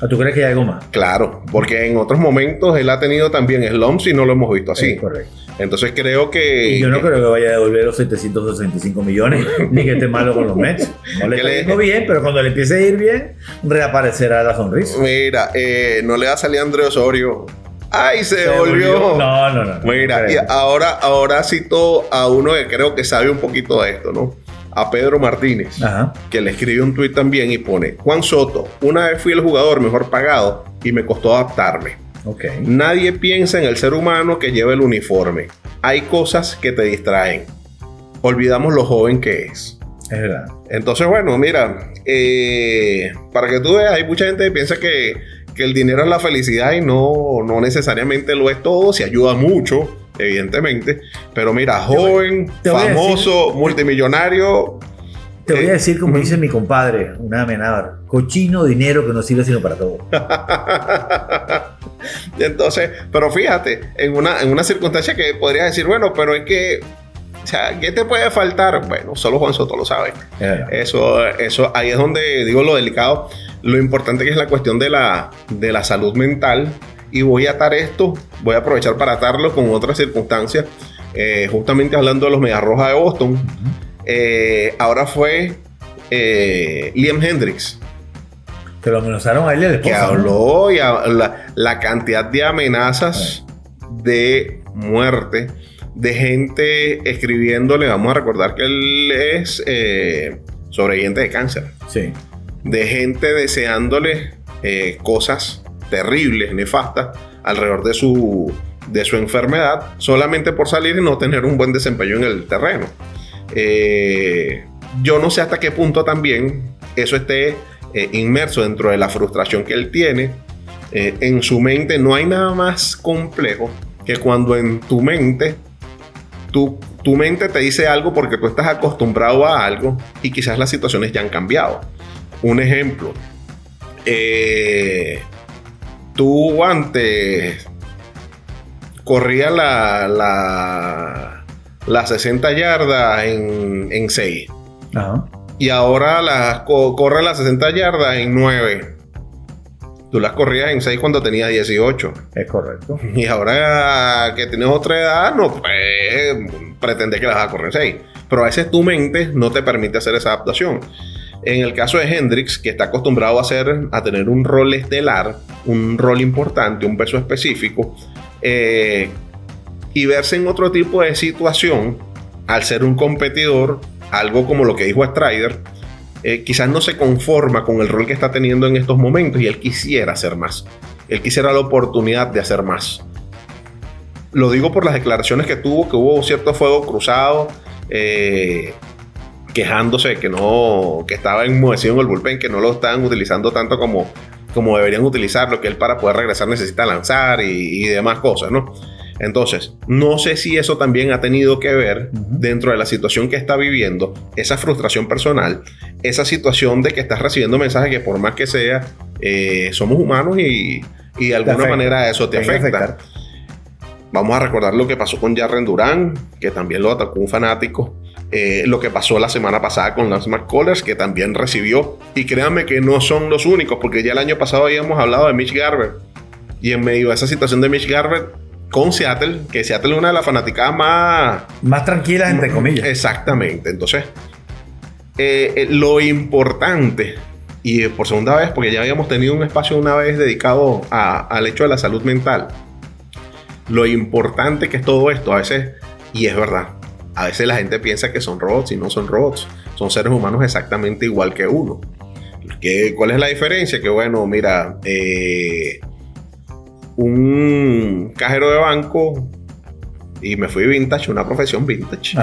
[SPEAKER 1] ¿Tú crees que hay algo más?
[SPEAKER 2] Claro, porque en otros momentos él ha tenido también slumps y no lo hemos visto así.
[SPEAKER 1] Correcto.
[SPEAKER 2] Entonces creo que...
[SPEAKER 1] Y yo no creo que vaya a devolver los 765 millones, ni que esté malo con los Mets. No le está yendo bien, pero cuando le empiece a ir bien, reaparecerá la sonrisa.
[SPEAKER 2] Mira, no le va a salir a Andrés Osorio. ¡Ay, se volvió!
[SPEAKER 1] No.
[SPEAKER 2] Mira, y ahora cito a uno que creo que sabe un poquito de esto, ¿no? A Pedro Martínez,
[SPEAKER 1] Ajá.
[SPEAKER 2] Que le escribe un tuit también y pone: Juan Soto, una vez fui el jugador mejor pagado y me costó adaptarme.
[SPEAKER 1] Okay.
[SPEAKER 2] Nadie piensa en el ser humano que lleva el uniforme. Hay cosas que te distraen. Olvidamos lo joven que es.
[SPEAKER 1] Es verdad.
[SPEAKER 2] Entonces, bueno, mira, para que tú veas, hay mucha gente que piensa que el dinero es la felicidad y no necesariamente lo es todo. Se ayuda mucho, evidentemente. Pero mira, joven, famoso, multimillonario.
[SPEAKER 1] Te voy a decir, como dice mi compadre, una amenaza: cochino dinero que no sirve sino para todo.
[SPEAKER 2] Entonces, pero fíjate, en una circunstancia que podrías decir, bueno, pero es que, o sea, ¿qué te puede faltar? Bueno, solo Juan Soto lo sabe. Eso, ahí es donde digo lo delicado, lo importante que es la cuestión de la salud mental. Y voy a aprovechar para atarlo con otras circunstancias. Justamente hablando de los Medias Rojas de Boston, ahora fue Liam Hendricks.
[SPEAKER 1] Que lo amenazaron a él y al esposo,
[SPEAKER 2] que habló, ¿no? Y la cantidad de amenazas de muerte, de gente escribiéndole. Vamos a recordar que él es sobreviviente de cáncer.
[SPEAKER 1] Sí.
[SPEAKER 2] De gente deseándole cosas terribles, nefastas, alrededor de su enfermedad, solamente por salir y no tener un buen desempeño en el terreno. Yo no sé hasta qué punto también eso esté inmerso dentro de la frustración que él tiene. En su mente no hay nada más complejo que cuando en tu mente tu mente te dice algo porque tú estás acostumbrado a algo y quizás las situaciones ya han cambiado. Un ejemplo, tú antes corrías la 60 yardas en 6.
[SPEAKER 1] Ajá.
[SPEAKER 2] Y ahora corre las 60 yardas en 9. Tú las corrías en 6 cuando tenías 18.
[SPEAKER 1] Es correcto.
[SPEAKER 2] Y ahora que tienes otra edad, no pretendes que las vas a correr en 6. Pero a veces tu mente no te permite hacer esa adaptación. En el caso de Hendricks, que está acostumbrado a tener un rol estelar, un rol importante, un peso específico, y verse en otro tipo de situación, al ser un competidor, algo como lo que dijo Strider, quizás no se conforma con el rol que está teniendo en estos momentos y él quisiera hacer más. Él quisiera la oportunidad de hacer más. Lo digo por las declaraciones que tuvo, que hubo cierto fuego cruzado, quejándose que estaba enmohecido en el bullpen, que no lo estaban utilizando tanto como deberían utilizarlo, que él para poder regresar necesita lanzar y demás cosas, ¿no? Entonces, no sé si eso también ha tenido que ver dentro de la situación que está viviendo, esa frustración personal, esa situación de que estás recibiendo mensajes que por más que sea, somos humanos y de alguna manera eso te afecta. Vamos a recordar lo que pasó con Jarren Duran, que también lo atacó un fanático. Lo que pasó la semana pasada con Lance McCullers, que también recibió. Y créanme que no son los únicos, porque ya el año pasado habíamos hablado de Mitch Garver. Y en medio de esa situación de Mitch Garver con Seattle, que Seattle es una de las fanaticadas
[SPEAKER 1] más tranquilas, entre comillas.
[SPEAKER 2] Exactamente. Entonces, lo importante, y por segunda vez, porque ya habíamos tenido un espacio una vez dedicado al hecho de la salud mental, lo importante que es todo esto, a veces, y es verdad, a veces la gente piensa que son robots y no son robots, son seres humanos exactamente igual que uno. ¿Cuál es la diferencia? Que bueno, mira, un cajero de banco, y me fui vintage, una profesión vintage,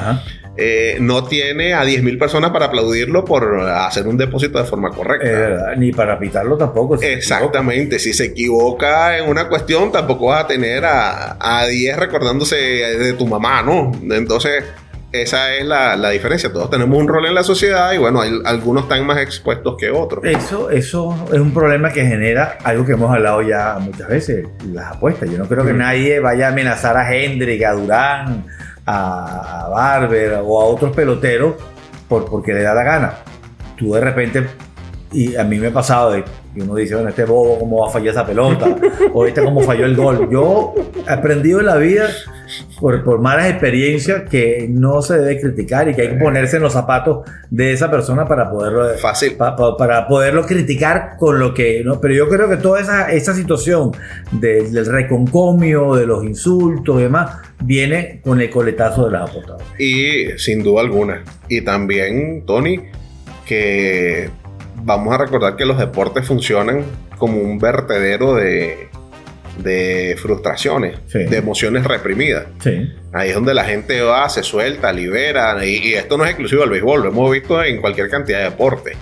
[SPEAKER 2] no tiene a 10,000 personas para aplaudirlo por hacer un depósito de forma correcta.
[SPEAKER 1] Ni para pitarlo tampoco.
[SPEAKER 2] Exactamente, si se equivoca en una cuestión, tampoco vas a tener a 10 recordándose de tu mamá, ¿no? Entonces, esa es la diferencia. Todos tenemos un rol en la sociedad y bueno, algunos están más expuestos que otros.
[SPEAKER 1] Eso es un problema que genera algo que hemos hablado ya muchas veces, las apuestas. Yo no creo que nadie vaya a amenazar a Hendrick, a Durán, a Barber o a otros peloteros porque le da la gana. Tú de repente, y a mí me ha pasado y uno dice, bueno, este bobo cómo va a fallar esa pelota, o este cómo falló el gol. Yo he aprendido en la vida por malas experiencias que no se debe criticar y que hay que ponerse en los zapatos de esa persona para poderlo para poderlo criticar con lo que no. Pero yo creo que toda esa situación del reconcomio, de los insultos y demás, viene con el coletazo de las apostadoras. Y
[SPEAKER 2] sin duda alguna. Y también, Tony, que vamos a recordar que los deportes funcionan como un vertedero de frustraciones, de emociones reprimidas. Ahí es donde la gente va, se suelta, libera, y esto no es exclusivo del béisbol, lo hemos visto en cualquier cantidad de deportes,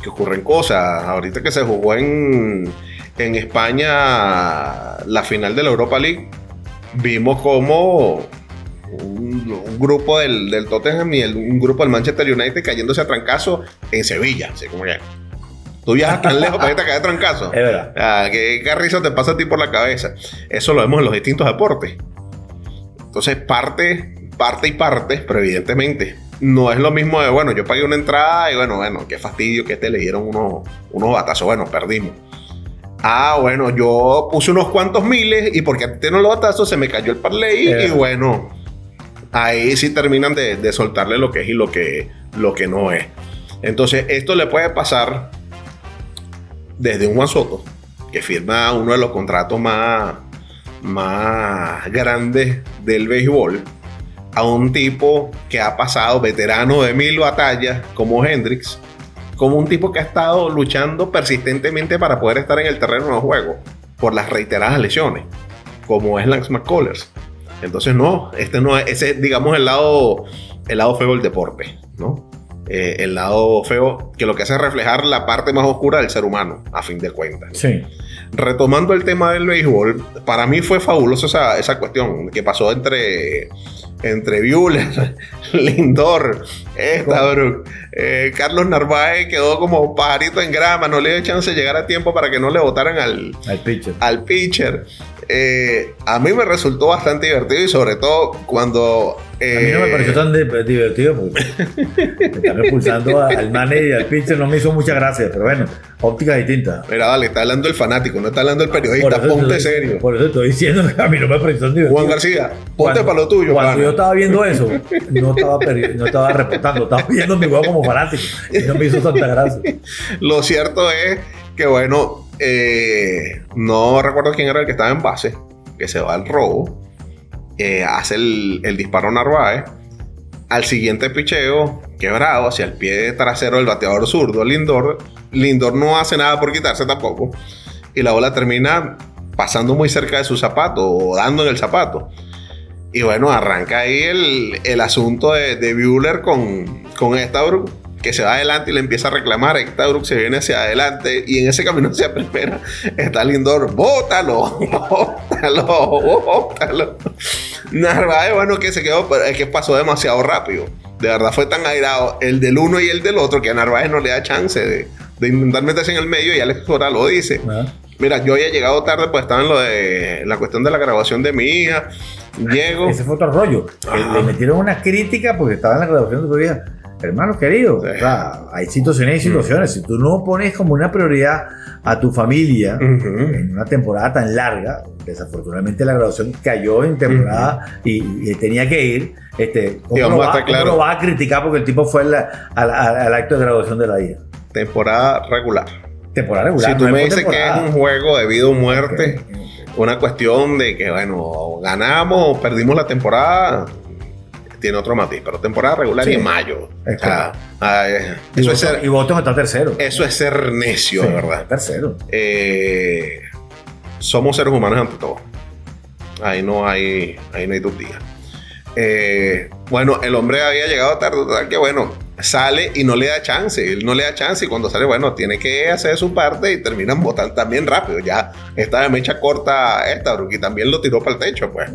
[SPEAKER 2] que ocurren cosas. Ahorita que se jugó en España la final de la Europa League, vimos como un grupo del Tottenham y un grupo del Manchester United cayéndose a trancazo en Sevilla, así como que tú viajas tan lejos para irte a caer a trancazo.
[SPEAKER 1] Es verdad.
[SPEAKER 2] ¿Qué risa te pasa a ti por la cabeza? Eso lo vemos en los distintos deportes. Entonces parte, pero evidentemente no es lo mismo de, bueno, yo pagué una entrada y bueno, qué fastidio que le dieron unos batazos, bueno, perdimos. Bueno, yo puse unos cuantos miles y porque a ti te no los batazos se me cayó el parlay y bueno, ahí sí terminan de soltarle lo que es y lo que no es. Entonces esto le puede pasar desde un Juan Soto, que firma uno de los contratos más grandes del béisbol, a un tipo que ha pasado veterano de 1000 batallas como Hendricks, como un tipo que ha estado luchando persistentemente para poder estar en el terreno de juego por las reiteradas lesiones, como es Lance McCullers. Entonces no es, ese es, digamos, el lado feo del deporte, ¿no? El lado feo que lo que hace es reflejar la parte más oscura del ser humano, a fin de cuentas.
[SPEAKER 1] Sí.
[SPEAKER 2] Retomando el tema del béisbol, para mí fue fabulosa esa cuestión que pasó entre Buehler, Lindor, Carlos Narváez quedó como pajarito en grama, no le dio chance de llegar a tiempo para que no le votaran al pitcher. A mí me resultó bastante divertido y sobre todo cuando
[SPEAKER 1] a mí no me pareció tan divertido porque estar expulsando al manager y al pitcher no me hizo mucha gracia, pero bueno, ópticas distintas.
[SPEAKER 2] Mira, vale, está hablando el fanático, no está hablando el periodista, ponte serio.
[SPEAKER 1] Por eso estoy diciendo que a mí no me pareció tan divertido.
[SPEAKER 2] Juan García, ponte para lo tuyo.
[SPEAKER 1] Cuando yo estaba viendo eso, no estaba reportando, estaba viendo mi juego como fanático y no me hizo tanta gracia.
[SPEAKER 2] Lo cierto es que bueno, no recuerdo quién era el que estaba en base, que se va al robo, hace el disparo Narváez, al siguiente picheo, quebrado hacia el pie trasero del bateador zurdo, Lindor. Lindor no hace nada por quitarse tampoco. Y la bola termina pasando muy cerca de su zapato o dando en el zapato. Y bueno, arranca ahí el asunto de Buehler con Estabrook, que se va adelante y le empieza a reclamar. Estabrook se viene hacia adelante y en ese camino hacia primera está Lindor. ¡Bótalo! Narváez, bueno, que se quedó, pero es que pasó demasiado rápido. De verdad fue tan airado el del uno y el del otro que a Narváez no le da chance de intentar meterse en el medio, y Alex Cora lo dice. Mira, yo había llegado tarde, pues estaba en lo de la cuestión de la graduación de mi hija. Llego.
[SPEAKER 1] Ese fue otro rollo. Le metieron una crítica porque estaba en la graduación de tu hija. Hermano querido,
[SPEAKER 2] Sí.
[SPEAKER 1] o sea, hay situaciones y situaciones. Si tú no pones como una prioridad a tu familia en una temporada tan larga, desafortunadamente la graduación cayó en temporada y tenía que ir, ¿cómo lo vas a criticar porque el tipo fue al acto de graduación de la hija?
[SPEAKER 2] Temporada regular.
[SPEAKER 1] Temporada regular.
[SPEAKER 2] Si tú me dices que es un juego de vida o muerte, una cuestión de que, bueno, ganamos, perdimos la temporada, tiene otro matiz, pero temporada regular y en mayo.
[SPEAKER 1] Y Boston está tercero.
[SPEAKER 2] Eso es ser necio, de verdad.
[SPEAKER 1] Tercero.
[SPEAKER 2] Somos seres humanos ante todo. Ahí no hay tutía. Bueno, el hombre había llegado tarde, total que bueno, sale y no le da chance. Él no le da chance, y cuando sale, bueno, tiene que hacer su parte y terminan botando también rápido. Ya está de mecha corta esta, y también lo tiró para el techo, pues.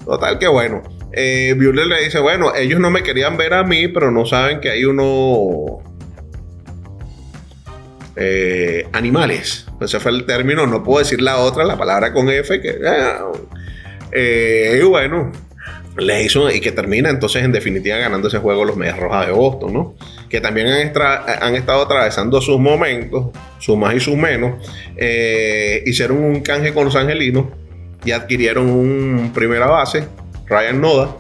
[SPEAKER 2] Total que bueno. Buehler le dice, bueno, ellos no me querían ver a mí, pero no saben que hay unos animales. Ese fue el término, no puedo decir la otra, la palabra con F, y bueno, le hizo, y que termina entonces en definitiva ganando ese juego los Medias Rojas de Boston, ¿no? Que también han estado atravesando sus momentos, sus más y sus menos. Hicieron un canje con los angelinos y adquirieron un primera base, Ryan Noda,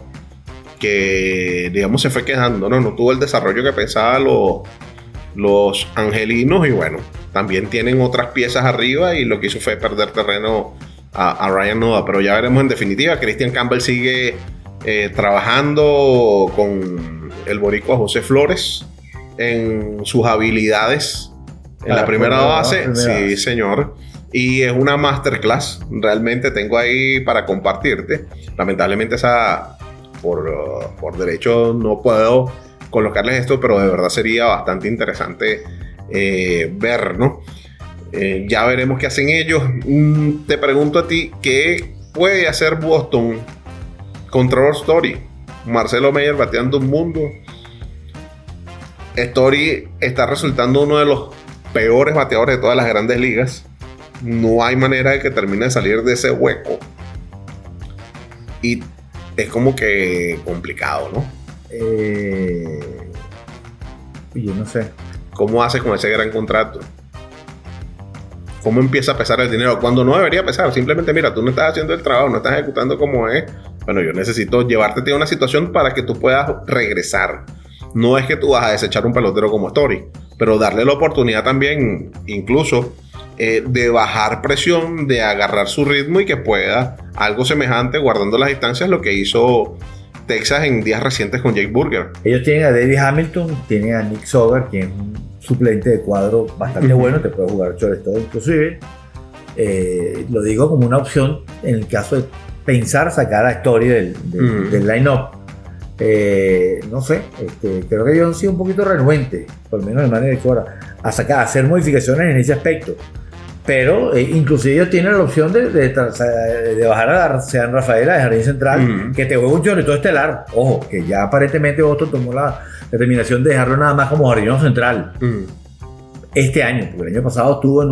[SPEAKER 2] que digamos se fue quedando, no tuvo el desarrollo que pensaban los angelinos, y bueno, también tienen otras piezas arriba, y lo que hizo fue perder terreno a Ryan Noda. Pero ya veremos en definitiva. Christian Campbell sigue trabajando con el boricua José Flores en sus habilidades en la primera base. Sí, señor. Y es una masterclass. Realmente tengo ahí para compartirte. Lamentablemente esa por derecho no puedo colocarles esto, pero de verdad sería bastante interesante ver, ¿no? Ya veremos qué hacen ellos. Te pregunto a ti, ¿qué puede hacer Boston contra Trevor Story? Marcelo Meyer bateando un mundo. Story está resultando uno de los peores bateadores de todas las grandes ligas. No hay manera de que termine de salir de ese hueco. Y es como que complicado, ¿no?
[SPEAKER 1] Yo no sé.
[SPEAKER 2] ¿Cómo hace con ese gran contrato? ¿Cómo empieza a pesar el dinero? Cuando no debería pesar. Simplemente, mira, tú no estás haciendo el trabajo, no estás ejecutando como es. Bueno, yo necesito llevarte a una situación para que tú puedas regresar. No es que tú vas a desechar un pelotero como Story, pero darle la oportunidad también, incluso, de bajar presión, de agarrar su ritmo, y que pueda algo semejante, guardando las distancias, lo que hizo Texas en días recientes con Jake Burger.
[SPEAKER 1] Ellos tienen a David Hamilton, tienen a Nick Sober, quien es un suplente de cuadro bastante bueno, te puede jugar shortstop inclusive. Lo digo como una opción en el caso de pensar sacar a Story del line-up. No sé, creo que ellos han sido un poquito renuentes, por lo menos de manera de Cora, a hacer modificaciones en ese aspecto. Pero inclusive ellos tienen la opción de bajar a Sean Rafael a Jardín Central, que te juega un shortstop estelar. Ojo, que ya aparentemente Boston tomó la determinación de dejarlo nada más como jardinero central este año, porque el año pasado estuvo en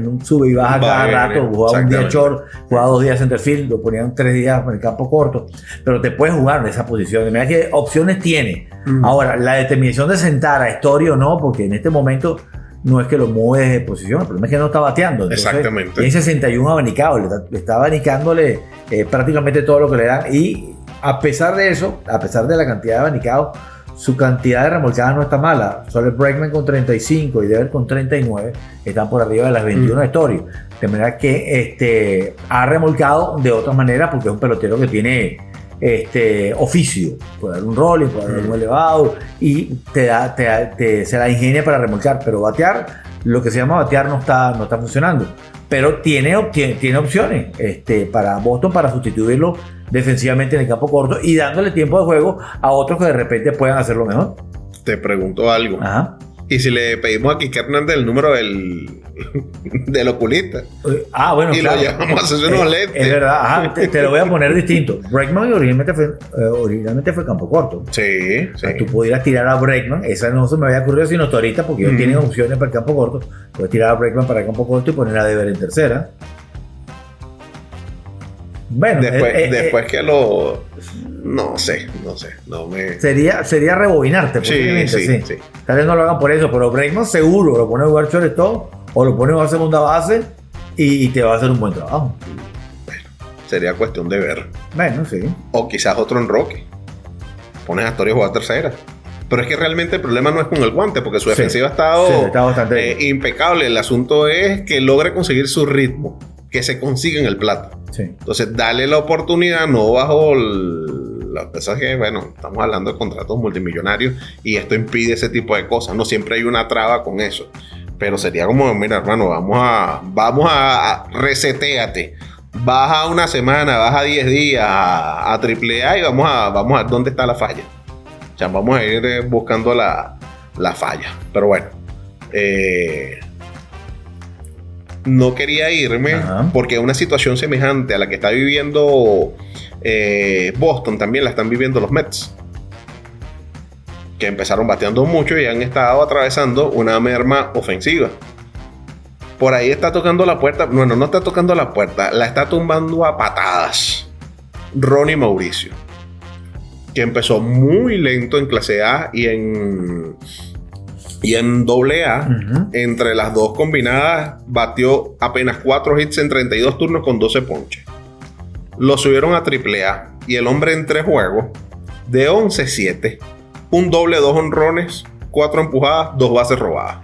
[SPEAKER 1] un sube y baja cada rato, jugaba un día short, jugaba 2 días centerfield, lo ponían 3 días en el campo corto, pero te puedes jugar en esa posición. De manera que opciones tiene. Ahora, la determinación de sentar a Story o no, porque en este momento no es que lo mueves de posición, el problema es que no está bateando. Entonces,
[SPEAKER 2] exactamente.
[SPEAKER 1] Tiene 61 abanicados, le está abanicándole prácticamente todo lo que le dan, y a pesar de eso, a pesar de la cantidad de abanicados, su cantidad de remolcadas no está mala. Solo Bregman con 35 y Dever con 39 están por arriba de las 21 de Story. De manera que ha remolcado de otra manera, porque es un pelotero que tiene oficio. Puede dar un rolling, puede dar un elevado y se la ingenia para remolcar, pero batear, lo que se llama batear no está funcionando. Pero tiene opciones para Boston para sustituirlo defensivamente en el campo corto y dándole tiempo de juego a otros que de repente puedan hacerlo mejor.
[SPEAKER 2] Te pregunto algo.
[SPEAKER 1] Ajá.
[SPEAKER 2] ¿Y si le pedimos a Kike Hernández el número del oculista?
[SPEAKER 1] Bueno,
[SPEAKER 2] y claro, lo llevamos a hacer unos lentes.
[SPEAKER 1] Es verdad, ajá, te lo voy a poner distinto. Bregman originalmente fue campo corto.
[SPEAKER 2] Sí.
[SPEAKER 1] Tú pudieras tirar a Bregman, esa no se me había ocurrido sino hasta ahorita porque ellos tienen opciones para el campo corto. Puedes tirar a Bregman para el campo corto y poner a Dever en tercera. Bueno,
[SPEAKER 2] después que lo... No sé. No me...
[SPEAKER 1] Sería rebobinarte, posiblemente, sí. Tal vez no lo hagan por eso, pero Bregman seguro lo pone a jugar shortstop o lo pone a segunda base y te va a hacer un buen trabajo.
[SPEAKER 2] Bueno, sería cuestión de ver.
[SPEAKER 1] Bueno, sí.
[SPEAKER 2] O quizás otro enroque. Pones a Torres a jugar tercera. Pero es que realmente el problema no es con el guante, porque su defensiva ha estado
[SPEAKER 1] bastante
[SPEAKER 2] impecable. El asunto es que logre conseguir su ritmo, que se consiga en el plato.
[SPEAKER 1] Sí.
[SPEAKER 2] Entonces, dale la oportunidad, no bajo las cosas que, bueno, estamos hablando de contratos multimillonarios y esto impide ese tipo de cosas. No siempre hay una traba con eso. Pero sería como, mira, hermano, vamos a reseteate. Baja una semana, baja 10 días a AAA y vamos a ver dónde está la falla. O sea, vamos a ir buscando la falla. Pero bueno, no quería irme porque una situación semejante a la que está viviendo Boston también la están viviendo los Mets, que empezaron bateando mucho y han estado atravesando una merma ofensiva. Por ahí está tocando la puerta. Bueno, no está tocando la puerta, la está tumbando a patadas Ronnie Mauricio, que empezó muy lento en clase A y en AA. Entre las dos combinadas batió apenas 4 hits en 32 turnos con 12 ponches. Lo subieron a AAA y el hombre en 3 juegos de 11-7, un doble, 2 honrones, 4 empujadas, 2 bases robadas.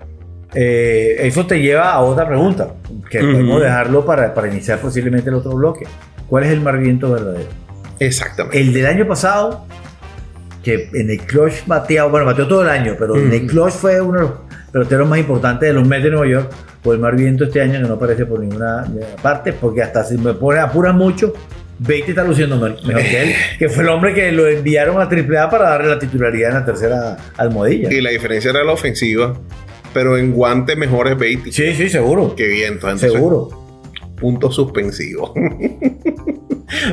[SPEAKER 1] Eso te lleva a otra pregunta que podemos dejarlo para iniciar posiblemente el otro bloque. ¿Cuál es el Marviento verdadero?
[SPEAKER 2] Exactamente.
[SPEAKER 1] El del año pasado, que en el clutch bateó todo el año, pero en el clutch fue uno de los peloteros más importantes de los Mets de Nueva York. O el Marviento este año que no aparece por ninguna parte, porque hasta si me pone apura mucho, Beatty está luciendo mejor que él, que fue el hombre que lo enviaron a AAA para darle la titularidad en la tercera almohadilla.
[SPEAKER 2] Y la diferencia era la ofensiva, pero en guante mejor es Beatty.
[SPEAKER 1] Sí, seguro.
[SPEAKER 2] Qué bien, entonces.
[SPEAKER 1] Seguro.
[SPEAKER 2] Punto suspensivo.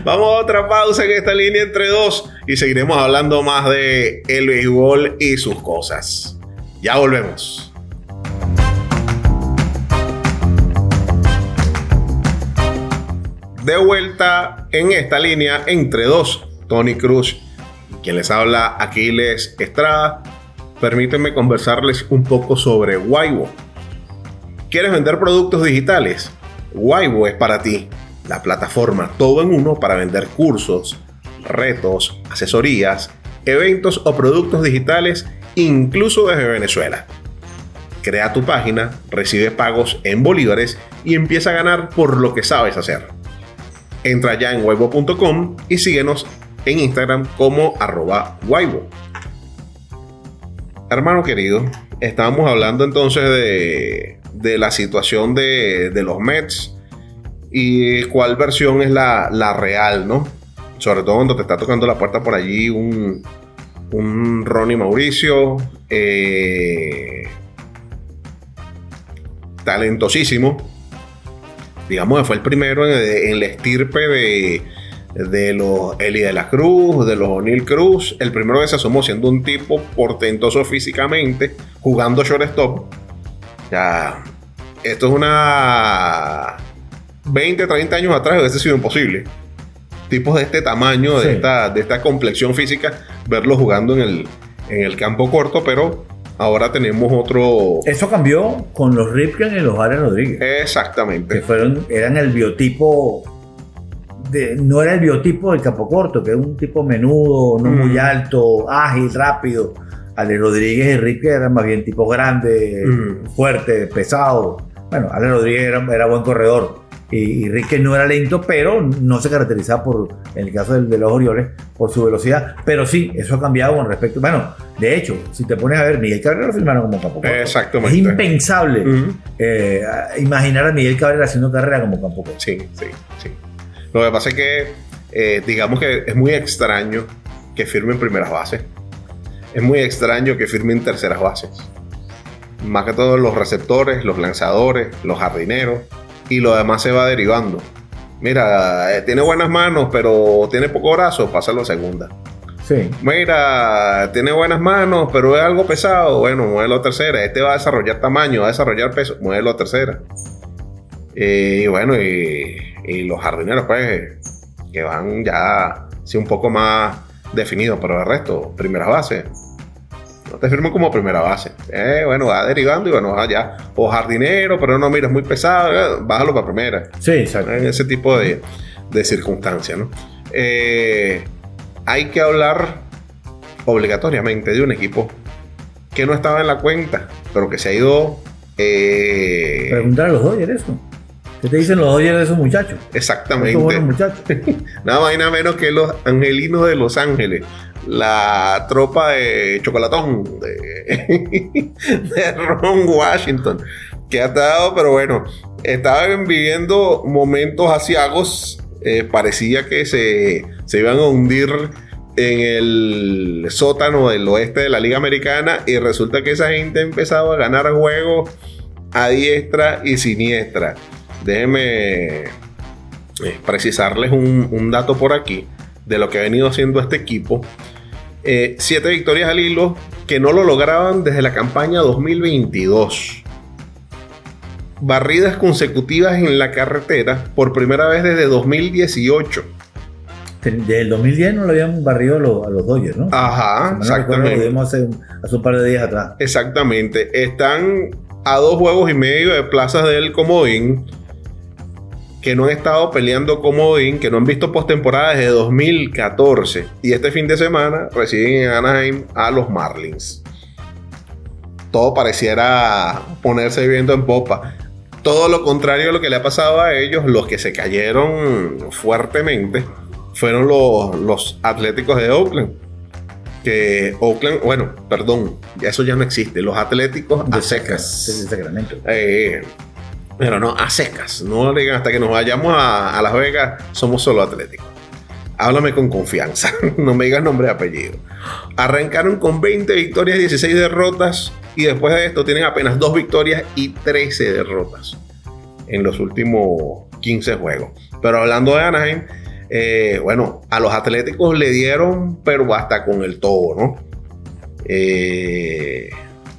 [SPEAKER 2] Vamos a otra pausa en esta línea entre dos y seguiremos hablando más de el béisbol y sus cosas. Ya volvemos. De vuelta en esta línea entre dos, Tony Cruz, quien les habla, Aquiles Estrada. Permítanme conversarles un poco sobre Waibo. ¿Quieres vender productos digitales? Waibo es para ti, la plataforma todo en uno para vender cursos, retos, asesorías, eventos o productos digitales, incluso desde Venezuela. Crea tu página, recibe pagos en bolívares y empieza a ganar por lo que sabes hacer. Entra ya en waibo.com y síguenos en Instagram como @waibo. Hermano querido, estábamos hablando entonces de la situación de los Mets y cuál versión es la real, ¿no? Sobre todo cuando te está tocando la puerta por allí un Ronnie Mauricio, talentosísimo. Digamos que fue el primero en la estirpe de los Eli de la Cruz, de los O'Neill Cruz, el primero que se asomó siendo un tipo portentoso físicamente, jugando shortstop. Ya, esto es una 20, 30 años atrás hubiese sido imposible. Tipos de este tamaño,
[SPEAKER 1] sí,
[SPEAKER 2] de esta complexión física, verlos jugando en el campo corto, pero ahora tenemos otro...
[SPEAKER 1] Eso cambió con los Ripken y los Alex Rodríguez.
[SPEAKER 2] Exactamente.
[SPEAKER 1] Que eran el biotipo... no era el biotipo del campo corto, que era un tipo menudo, no muy alto, ágil, rápido. Alex Rodríguez y Ripken eran más bien tipos grandes, fuertes, pesados. Bueno, Alex Rodríguez era buen corredor, y Ríquez no era lento, pero no se caracterizaba en el caso de los Orioles, por su velocidad. Pero sí, eso ha cambiado con respecto. Bueno, de hecho, si te pones a ver, Miguel Cabrera lo firmaron como campo corto.
[SPEAKER 2] Exactamente.
[SPEAKER 1] Es impensable imaginar a Miguel Cabrera haciendo carrera como campo corto.
[SPEAKER 2] Sí. Lo que pasa es que, digamos que es muy extraño que firme en primeras bases. Es muy extraño que firme en terceras bases. Más que todo los receptores, los lanzadores, los jardineros. Y lo demás se va derivando. Mira, tiene buenas manos, pero tiene poco brazo, pásalo a segunda.
[SPEAKER 1] Sí.
[SPEAKER 2] Mira, tiene buenas manos, pero es algo pesado. Bueno, muévelo a tercera. Este va a desarrollar tamaño, va a desarrollar peso, muévelo a tercera. Y bueno, y los jardineros, pues, que van ya sí, un poco más definidos, pero el resto, primera base. No te firman como primera base. Bueno, va derivando y bueno, ya. O jardinero, pero no, mira, es muy pesado. Bájalo para primera.
[SPEAKER 1] Sí, exacto.
[SPEAKER 2] En ese tipo de circunstancias, ¿no? Hay que hablar obligatoriamente de un equipo que no estaba en la cuenta, pero que se ha ido.
[SPEAKER 1] Preguntar a los Dodgers eso. ¿Qué te dicen los Dodgers de esos muchachos?
[SPEAKER 2] Exactamente.
[SPEAKER 1] Estos buenos muchachos.
[SPEAKER 2] Nada más y nada menos que los angelinos de Los Ángeles. La tropa de chocolatón de Ron Washington, que ha estado, pero bueno, estaban viviendo momentos asiagos. Parecía que se iban a hundir en el sótano del oeste de la Liga Americana, y resulta que esa gente ha empezado a ganar juegos a diestra y siniestra. Déjenme precisarles un dato por aquí de lo que ha venido haciendo este equipo. 7 victorias al hilo, que no lo lograban desde la campaña 2022. Barridas consecutivas en la carretera por primera vez desde 2018.
[SPEAKER 1] Desde el 2010 no lo habían barrido a los Dodgers, ¿no?
[SPEAKER 2] Ajá,
[SPEAKER 1] no
[SPEAKER 2] exactamente.
[SPEAKER 1] Lo vimos hace un par de días atrás.
[SPEAKER 2] Exactamente. Están a 2 juegos y medio de plazas del comodín, que no han estado peleando comodín, que no han visto postemporada desde 2014. Y este fin de semana reciben en Anaheim a los Marlins. Todo pareciera ponerse viento en popa. Todo lo contrario a lo que le ha pasado a ellos. Los que se cayeron fuertemente fueron los Atléticos de Oakland. Que Oakland, bueno, perdón, eso ya no existe. Los Atléticos a secas.
[SPEAKER 1] De Sacramento.
[SPEAKER 2] Pero no, a secas. No digan hasta que nos vayamos a Las Vegas, somos solo Atléticos. Háblame con confianza. No me digas nombre y apellido. Arrancaron con 20 victorias y 16 derrotas. Y después de esto tienen apenas 2 victorias y 13 derrotas en los últimos 15 juegos. Pero hablando de Anaheim, bueno, a los Atléticos le dieron, pero hasta con el todo, ¿no?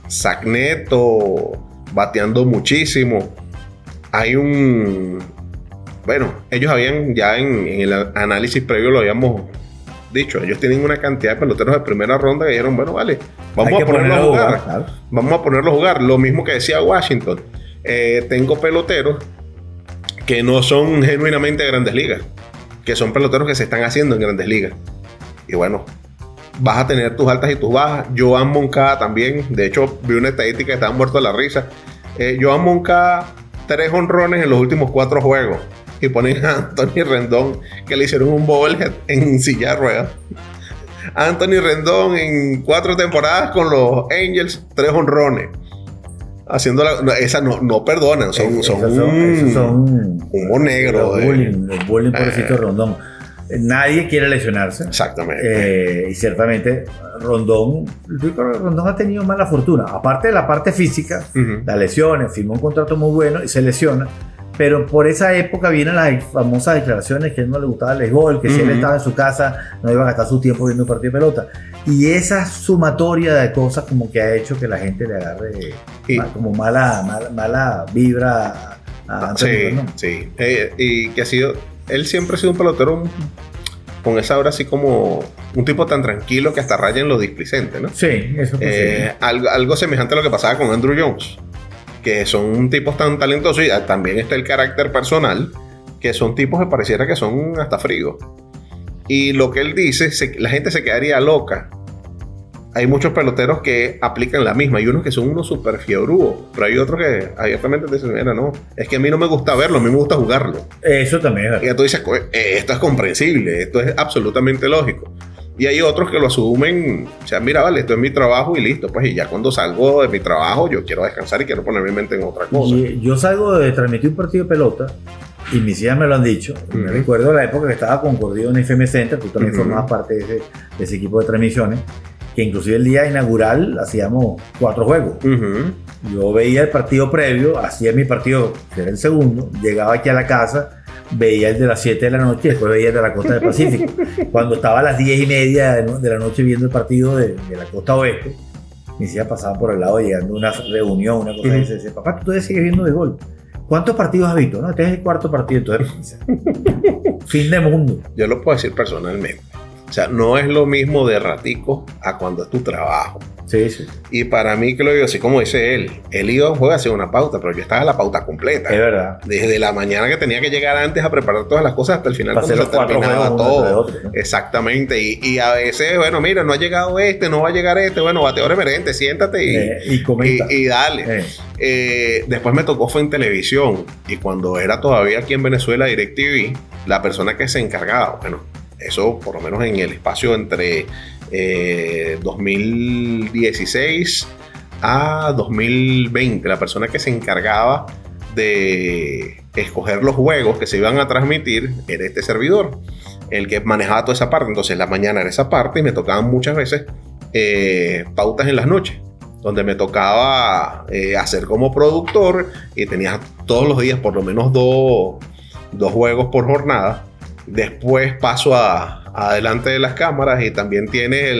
[SPEAKER 2] Zach Neto bateando muchísimo. Hay bueno, ellos habían ya en el análisis previo lo habíamos dicho, ellos tienen una cantidad de peloteros de primera ronda que dijeron, bueno, vale, vamos a ponerlo a jugar. Claro. Vamos a ponerlo a jugar. Lo mismo que decía Washington. Tengo peloteros que no son genuinamente de Grandes Ligas, que son peloteros que se están haciendo en Grandes Ligas. Y bueno, vas a tener tus altas y tus bajas. Joan Moncada también. De hecho, vi una estadística que estaba muerto de la risa. Joan Moncada, 3 jonrones en los últimos 4 juegos. Y ponen a Anthony Rendón, que le hicieron un bobblehead en silla de ruedas. Anthony Rendón en 4 temporadas con los Angels, 3 jonrones. Haciendo esas no perdonan, son humor negro.
[SPEAKER 1] Los bullying pobrecito Rondón. Nadie quiere lesionarse.
[SPEAKER 2] Exactamente.
[SPEAKER 1] Y ciertamente Rondón ha tenido mala fortuna. Aparte de la parte física, las lesiones, firmó un contrato muy bueno y se lesiona. Pero por esa época vienen las famosas declaraciones que a él no le gustaba el béisbol, que si él estaba en su casa no iba a gastar su tiempo viendo un partido de pelota. Y esa sumatoria de cosas como que ha hecho que la gente le agarre como mala vibra a Anthony, ¿no?
[SPEAKER 2] Sí. Y que él siempre ha sido un pelotero con esa obra así como un tipo tan tranquilo que hasta raya en lo displicente, ¿no?
[SPEAKER 1] Sí, eso es
[SPEAKER 2] algo semejante a lo que pasaba con Andrew Jones, que son tipos tan talentosos, y también está el carácter personal, que son tipos que pareciera que son hasta fríos. Y lo que él dice, la gente se quedaría loca hay muchos peloteros que aplican la misma. Hay unos que son unos super fiebrudos, pero hay otros que abiertamente te dicen, mira, no, es que a mí no me gusta verlo, a mí me gusta jugarlo.
[SPEAKER 1] Eso también es verdad.
[SPEAKER 2] Y ya tú dices, esto es comprensible, esto es absolutamente lógico. Y hay otros que lo asumen, o sea, mira, vale, esto es mi trabajo y listo, pues, y ya cuando salgo de mi trabajo, yo quiero descansar y quiero poner mi mente en otra cosa.
[SPEAKER 1] Y yo salgo de transmitir un partido de pelota y mis hijas me lo han dicho. Me recuerdo la época que estaba concurrido en FM Center, tú también formabas parte de ese equipo de transmisiones, que inclusive el día inaugural hacíamos 4 juegos. Yo veía el partido previo, hacía mi partido, que era el segundo, llegaba aquí a la casa, veía el de las 7 de la noche y después veía el de la costa del Pacífico. Cuando estaba a las 10:30 de la noche viendo el partido de la costa oeste, mis hijas pasaban por el lado llegando a una reunión, una cosa, y dice, papá, tú todavía sigues viendo béisbol. ¿Cuántos partidos has visto? No, este es el 4º partido. Entonces, fin de mundo.
[SPEAKER 2] Yo lo puedo decir personalmente. O sea, no es lo mismo de ratico a cuando es tu trabajo.
[SPEAKER 1] Sí, sí.
[SPEAKER 2] Y para mí, que lo digo así como dice él iba a jugar a hacer una pauta, pero yo estaba en la pauta completa.
[SPEAKER 1] Es verdad.
[SPEAKER 2] Desde la mañana que tenía que llegar antes a preparar todas las cosas hasta el final,
[SPEAKER 1] para
[SPEAKER 2] cuando
[SPEAKER 1] se
[SPEAKER 2] terminaba todo.
[SPEAKER 1] Otro, ¿no?
[SPEAKER 2] Exactamente. Y a veces, bueno, mira, no ha llegado este, no va a llegar este, bueno, bateador emergente, siéntate
[SPEAKER 1] y comenta.
[SPEAKER 2] Y dale. Después me tocó fue en televisión, y cuando era todavía aquí en Venezuela DirecTV, la persona que se encargaba, bueno, eso por lo menos en el espacio entre 2016 a 2020, la persona que se encargaba de escoger los juegos que se iban a transmitir era este servidor, el que manejaba toda esa parte. Entonces la mañana era esa parte y me tocaban muchas veces pautas en las noches, donde me tocaba hacer como productor, y tenía todos los días por lo menos dos juegos por jornada. Después paso adelante de las cámaras y también tiene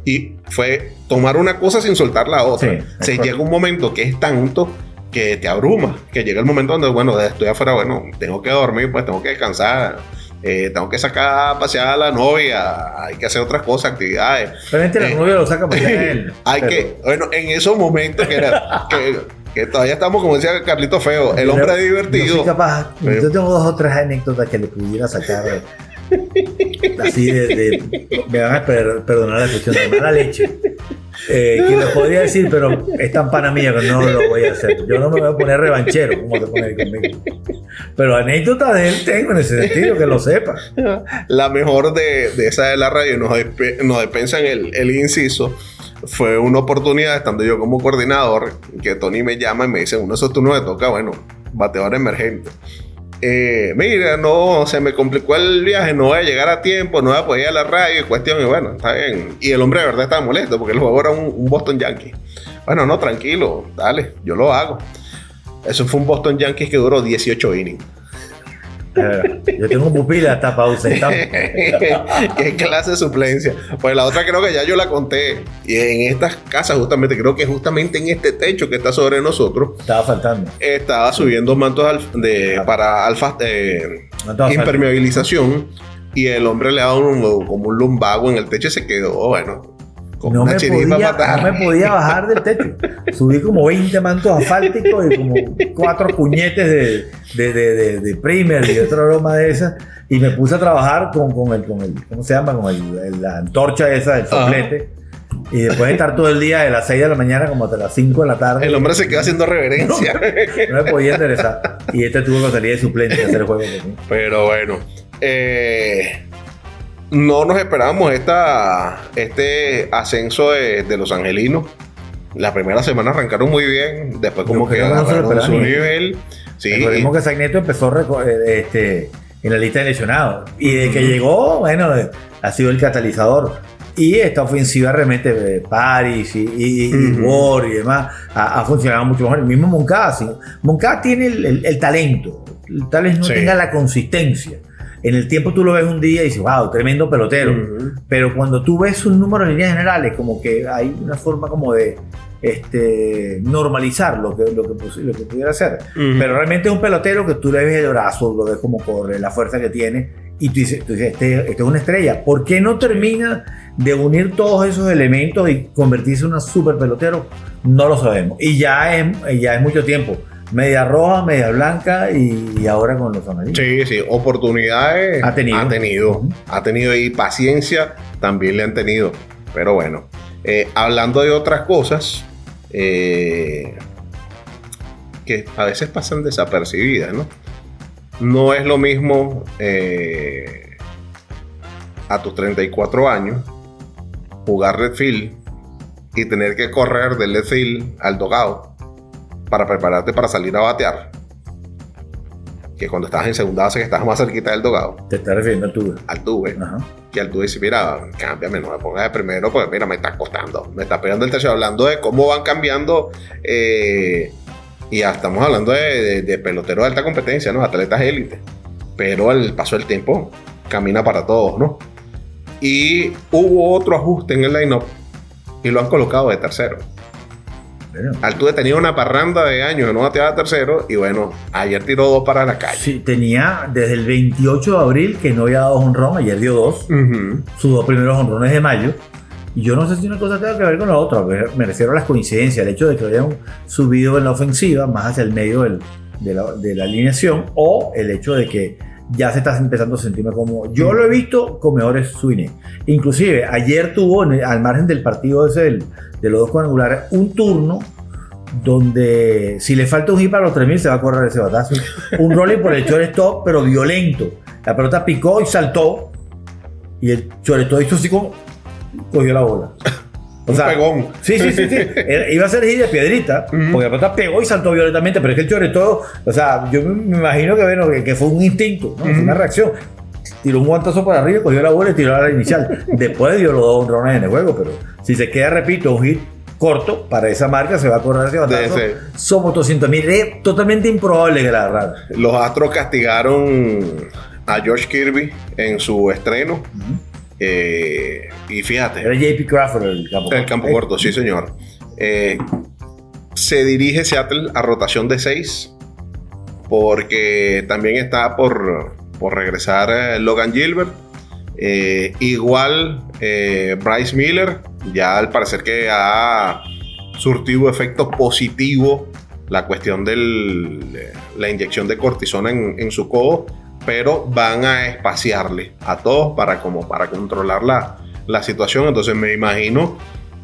[SPEAKER 2] y fue tomar una cosa sin soltar la otra. Sí, llega un momento que es tanto que te abruma, que llega el momento donde, bueno, estoy afuera, bueno, tengo que dormir, pues tengo que descansar, tengo que sacar a pasear a la novia, hay que hacer otras cosas, actividades.
[SPEAKER 1] Realmente la novia lo saca a pasear a él.
[SPEAKER 2] Bueno, en esos momentos que todavía estamos, como decía Carlito Feo, el hombre divertido.
[SPEAKER 1] Yo soy capaz, yo tengo 2 o 3 anécdotas que le pudiera sacar así me van a perdonar la cuestión de mala leche, que lo podría decir, pero es tan pana mía que no lo voy a hacer. Yo no me voy a poner revanchero como te pones conmigo, pero anécdotas de él tengo, en ese sentido, que lo sepa.
[SPEAKER 2] La mejor de esa de la radio, nos despensan el inciso. Fue una oportunidad, estando yo como coordinador, que Tony me llama y me dice, uno de esos turnos me toca, bueno, bateador emergente. Mira, no, se me complicó el viaje, no voy a llegar a tiempo, no voy a poder ir a la radio y cuestión, y bueno, está bien. Y el hombre de verdad estaba molesto porque el juego era un Boston Yankees. Bueno, no, tranquilo, dale, yo lo hago. Eso fue un Boston Yankees que duró 18 innings.
[SPEAKER 1] Yo tengo pupila hasta para ausentar.
[SPEAKER 2] ¿Qué clase de suplencia? Pues la otra creo que ya yo la conté. Y en estas casas, justamente, creo que justamente en este techo que está sobre nosotros,
[SPEAKER 1] estaba faltando.
[SPEAKER 2] Estaba subiendo mantos para impermeabilización. Y el hombre le daba como un lumbago en el techo y se quedó, bueno, como
[SPEAKER 1] no
[SPEAKER 2] una chinita
[SPEAKER 1] no me podía bajar del techo. Subí como 20 mantos asfálticos y como 4 puñetes de primer y otra broma de esas. Y me puse a trabajar con el ¿cómo se llama? Con la antorcha esa, el soplete. Y después de estar todo el día de las 6 de la mañana como hasta las 5 de la tarde.
[SPEAKER 2] El hombre se quedó haciendo reverencia.
[SPEAKER 1] No me podía enderezar. Y tuvo que salir de suplente a hacer el juego conmigo.
[SPEAKER 2] Pero bueno. No nos esperábamos este ascenso de los angelinos. La primera semana arrancaron muy bien. Después como que agarraron su nivel. Sí.
[SPEAKER 1] Recordemos que Sagneto empezó en la lista de lesionados. Y desde que llegó, bueno, ha sido el catalizador. Y esta ofensiva realmente, Paris y Ward y demás, ha funcionado mucho mejor. El mismo Moncada. Moncada tiene el talento. Tal vez no tenga la consistencia. En el tiempo tú lo ves un día y dices, wow, tremendo pelotero. Pero cuando tú ves sus números en líneas generales, como que hay una forma como de normalizar lo que pudiera hacer. Pero realmente es un pelotero que tú le ves el brazo, lo ves como corre, la fuerza que tiene, y tú dices este es una estrella. ¿Por qué no termina de unir todos esos elementos y convertirse en un super pelotero? No lo sabemos. Y ya es mucho tiempo. Media roja, media blanca y ahora con los amarillos.
[SPEAKER 2] Sí, oportunidades ha tenido y paciencia también le han tenido. Pero bueno, Hablando de otras cosas que a veces pasan desapercibidas, ¿no? No es lo mismo a tus 34 años jugar left field y tener que correr del left field al dugout para prepararte para salir a batear, que cuando estabas en segunda base que estabas más cerquita del dugout.
[SPEAKER 1] Te estás refiriendo al tuve.
[SPEAKER 2] Al tuve.
[SPEAKER 1] Ajá.
[SPEAKER 2] Que al tuve dice, mira, cámbiame, no me pongas de primero, pues mira, me está costando, me está pegando el tercero. Hablando de cómo van cambiando, y ya estamos hablando de peloteros de alta competencia, ¿no? Atletas élite. Pero al paso del tiempo camina para todos, ¿no? Y hubo otro ajuste en el line-up y lo han colocado de tercero.
[SPEAKER 1] Bueno.
[SPEAKER 2] Altuve tenía una parranda de años que no bateaba tercero y bueno, ayer tiró 2 para la calle.
[SPEAKER 1] Sí, tenía desde el 28 de abril que no había dado jonrón, ayer dio 2, sus 2 primeros jonrones de mayo. Y yo no sé si una cosa tenga que ver con la otra, me refiero a las coincidencias, el hecho de que hayan subido en la ofensiva más hacia el medio de la alineación, o el hecho de que ya se está empezando a sentirme como... Yo lo he visto con mejores swings. Inclusive, ayer tuvo, al margen del partido ese de los 2 cuadrangulares, un turno donde si le falta un hit para los 3000 se va a correr ese batazo. Un rolling por el shortstop, pero violento. La pelota picó y saltó. Y el shortstop hizo así como... cogió la bola.
[SPEAKER 2] O sea, un pegón.
[SPEAKER 1] Sí. Iba a ser hit de piedrita, porque la pelota pegó y saltó violentamente, pero es que el shortstop, o sea, yo me imagino que, bueno, que fue un instinto, ¿no? Fue una reacción. Tiró un guantazo para arriba, cogió la bola y tiró a la inicial. Después dio los 2 honrones en el juego, pero si se queda, repito, un hit corto para esa marca, se va a correr ese batazo. Somos 200,000. Es totalmente improbable que la agarrara.
[SPEAKER 2] Los Astros castigaron a George Kirby en su estreno. Y fíjate,
[SPEAKER 1] era JP Crawford
[SPEAKER 2] el campo corto, sí señor. Se dirige Seattle a rotación de 6 porque también está por regresar Logan Gilbert. Igual Bryce Miller, ya al parecer que ha surtido efecto positivo la cuestión de la inyección de cortisona en su codo, pero van a espaciarle a todos para controlar la situación. Entonces me imagino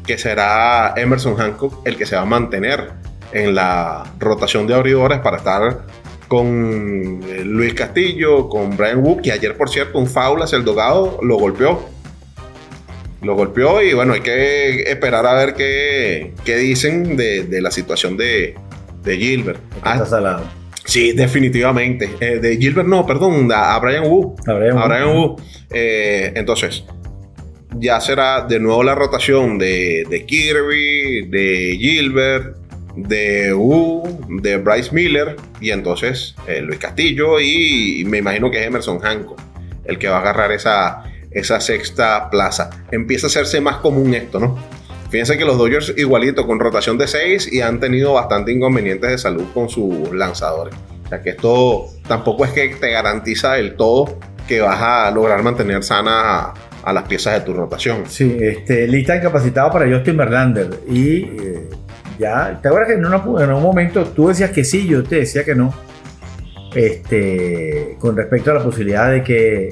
[SPEAKER 2] que será Emerson Hancock el que se va a mantener en la rotación de abridores para estar con Luis Castillo, con Bryan Woo, que ayer, por cierto, un foul hacia el dugout lo golpeó y bueno, hay que esperar a ver qué dicen de la situación de Gilbert.
[SPEAKER 1] Está salado.
[SPEAKER 2] Sí, definitivamente. De Gilbert no, perdón, a Bryan Woo. A Bryan Woo. Entonces, ya será de nuevo la rotación de Kirby, de Gilbert, de Woo, de Bryce Miller y entonces Luis Castillo y me imagino que es Emerson Hancock el que va a agarrar esa sexta plaza. Empieza a hacerse más común esto, ¿no? Fíjense que los Dodgers igualito con rotación de 6 y han tenido bastante inconvenientes de salud con sus lanzadores. O sea que esto tampoco es que te garantiza del todo que vas a lograr mantener sana a las piezas de tu rotación.
[SPEAKER 1] Sí, lista incapacitado para Justin Verlander y ya, ¿te acuerdas que en un momento tú decías que sí, yo te decía que no? Con respecto a la posibilidad de que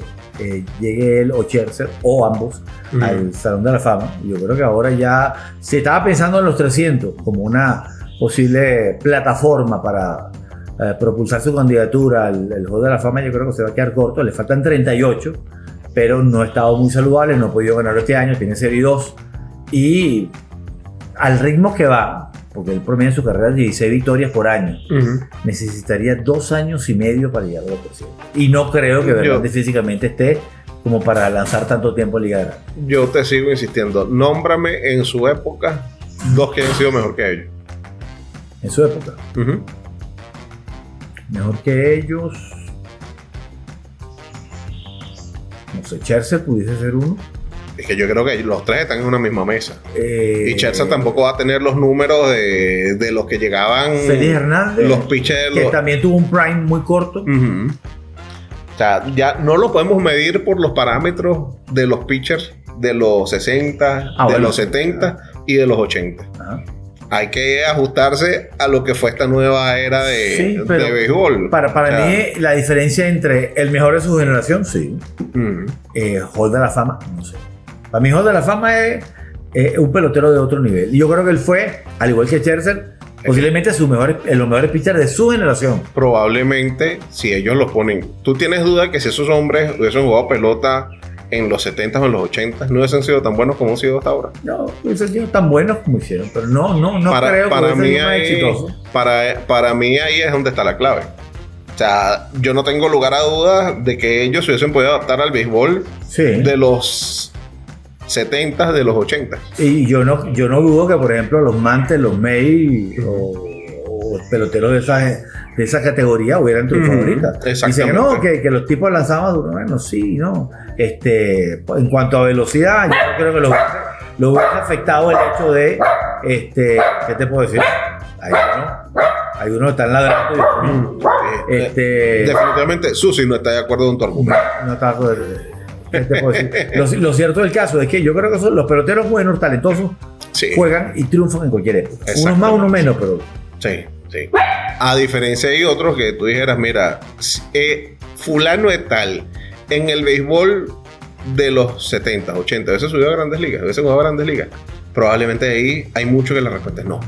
[SPEAKER 1] llegue él o Scherzer o ambos al Salón de la Fama. Yo creo que ahora ya se estaba pensando en los 300 como una posible plataforma para propulsar su candidatura al Hall de la Fama. Yo creo que se va a quedar corto, le faltan 38, pero no ha estado muy saludable, no ha podido ganar este año, tiene serie 2 y al ritmo que va, porque él promedia en su carrera 16 victorias por año, necesitaría 2 años y medio para llegar a los 300. Y no creo que Verlander físicamente esté como para lanzar tanto tiempo en Liga Grande.
[SPEAKER 2] Yo te sigo insistiendo, nómbrame en su época 2 que han sido mejor que ellos.
[SPEAKER 1] En su época. Mejor que ellos. No sé, Scherzer pudiese ser uno.
[SPEAKER 2] Es que yo creo que los 3 están en una misma mesa. Y Scherzer tampoco va a tener los números de los que llegaban.
[SPEAKER 1] Félix Hernández.
[SPEAKER 2] Los pitchers.
[SPEAKER 1] Que también tuvo un prime muy corto.
[SPEAKER 2] O sea, ya no lo podemos medir por los parámetros de los pitchers de los 60, los 70 y de los 80. Hay que ajustarse a lo que fue esta nueva era de béisbol.
[SPEAKER 1] Para mí, la diferencia entre el mejor de su generación, sí. Hall de la Fama, no sé. Para mí, Hall de la Fama es un pelotero de otro nivel. Y yo creo que él fue, al igual que Scherzer, posiblemente los mejores pitchers de su generación.
[SPEAKER 2] Probablemente, si ellos lo ponen. ¿Tú tienes duda que si esos hombres hubiesen jugado pelota en los 70 o en los 80 no hubiesen sido tan buenos como han sido hasta ahora?
[SPEAKER 1] No hubiesen sido tan buenos como hicieron, pero no creo
[SPEAKER 2] para
[SPEAKER 1] que
[SPEAKER 2] mí
[SPEAKER 1] hubiesen sido más
[SPEAKER 2] ahí,
[SPEAKER 1] exitosos.
[SPEAKER 2] Para mí ahí es donde está la clave. O sea, yo no tengo lugar a dudas de que ellos se hubiesen podido adaptar al béisbol de los 70, de los 80.
[SPEAKER 1] Y yo no dudo que, por ejemplo, los Mantle, los May o peloteros de esa categoría hubieran triunfado ahorita. Dicen que los tipos lanzaban duro. Bueno, sí, no. En cuanto a velocidad, yo creo que lo hubiera afectado el hecho de, ¿qué te puedo decir? Hay uno que está ladrando.
[SPEAKER 2] Definitivamente, Susi no está de acuerdo con tu argumento.
[SPEAKER 1] No está de acuerdo. ¿Qué te puedo decir? Lo cierto del caso es que yo creo que los peloteros buenos, talentosos, juegan y triunfan en cualquier época. Unos más, unos menos, pero...
[SPEAKER 2] Sí. A diferencia de otros que tú dijeras, mira, fulano de tal, en el béisbol de los 70, 80, a veces subió a Grandes Ligas, a veces jugó a Grandes Ligas. Probablemente ahí hay mucho que la respuesta es no.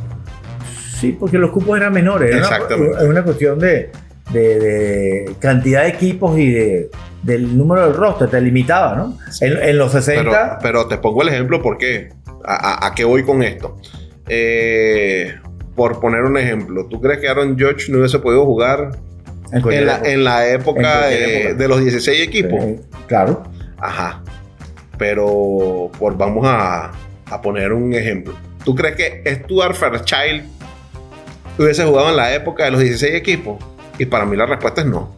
[SPEAKER 1] Sí, porque los cupos eran menores.
[SPEAKER 2] Exactamente.
[SPEAKER 1] Es una cuestión de cantidad de equipos y del número del roster, te limitaba, ¿no? Sí. En los 60...
[SPEAKER 2] Pero te pongo el ejemplo porque ¿a qué voy con esto? Por poner un ejemplo, ¿tú crees que Aaron Judge no hubiese podido jugar en la época de los 16 equipos?
[SPEAKER 1] Claro.
[SPEAKER 2] Ajá. Pero vamos a poner un ejemplo. ¿Tú crees que Stuart Fairchild hubiese jugado en la época de los 16 equipos? Y para mí la respuesta es no.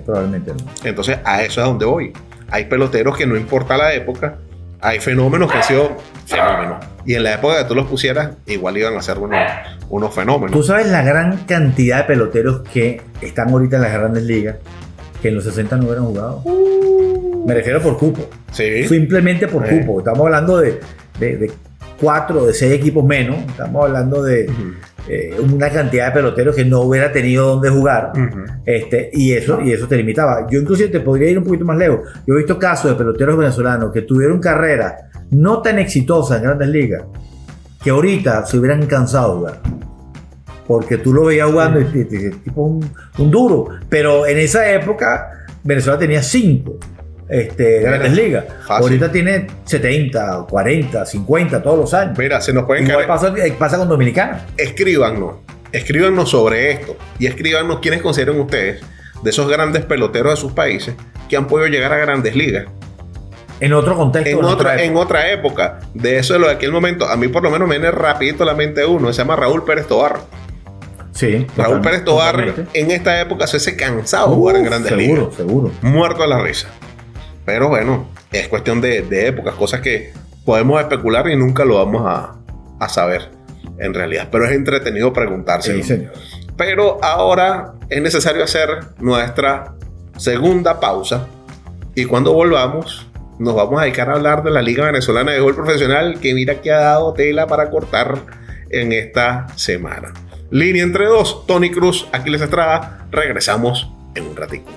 [SPEAKER 1] Probablemente no.
[SPEAKER 2] Entonces a eso es a donde voy. Hay peloteros que no importa la época, hay fenómenos que han sido fenómenos. Y en la época que tú los pusieras, igual iban a ser unos fenómenos.
[SPEAKER 1] Tú sabes la gran cantidad de peloteros que están ahorita en las grandes ligas que en los 60 no hubieran jugado. Me refiero por cupo.
[SPEAKER 2] Sí.
[SPEAKER 1] Simplemente por cupo. Estamos hablando de 4 de 6 equipos menos. Estamos hablando de una cantidad de peloteros que no hubiera tenido dónde jugar. Y eso te limitaba. Yo inclusive te podría ir un poquito más lejos. Yo he visto casos de peloteros venezolanos que tuvieron carreras no tan exitosas en grandes ligas que ahorita se hubieran cansado de jugar. Porque tú lo veías jugando y tipo un duro. Pero en esa época Venezuela tenía 5 grandes ligas. Fácil. Ahorita tiene 70, 40, 50 todos los años.
[SPEAKER 2] Mira, se nos pueden
[SPEAKER 1] caer. Pasa con Dominicana.
[SPEAKER 2] Escríbanos sobre esto y escríbanos quiénes consideran ustedes de esos grandes peloteros de sus países que han podido llegar a grandes ligas.
[SPEAKER 1] En otro contexto.
[SPEAKER 2] En otra época. De eso de lo de aquel momento. A mí por lo menos me viene rapidito a la mente uno. Se llama Raúl Pérez Tobar.
[SPEAKER 1] Sí.
[SPEAKER 2] Raúl Pérez Tobar en esta época se hace cansado de jugar en grandes ligas.
[SPEAKER 1] Seguro.
[SPEAKER 2] Muerto a la risa. Pero bueno, es cuestión de épocas, cosas que podemos especular y nunca lo vamos a saber en realidad. Pero es entretenido preguntarse.
[SPEAKER 1] Sí, señor.
[SPEAKER 2] Pero ahora es necesario hacer nuestra segunda pausa. Y cuando volvamos, nos vamos a dedicar a hablar de la Liga Venezolana de Béisbol Profesional, que mira que ha dado tela para cortar en esta semana. Línea entre dos, Tony Cruz, Aquiles Estrada. Regresamos en un ratito.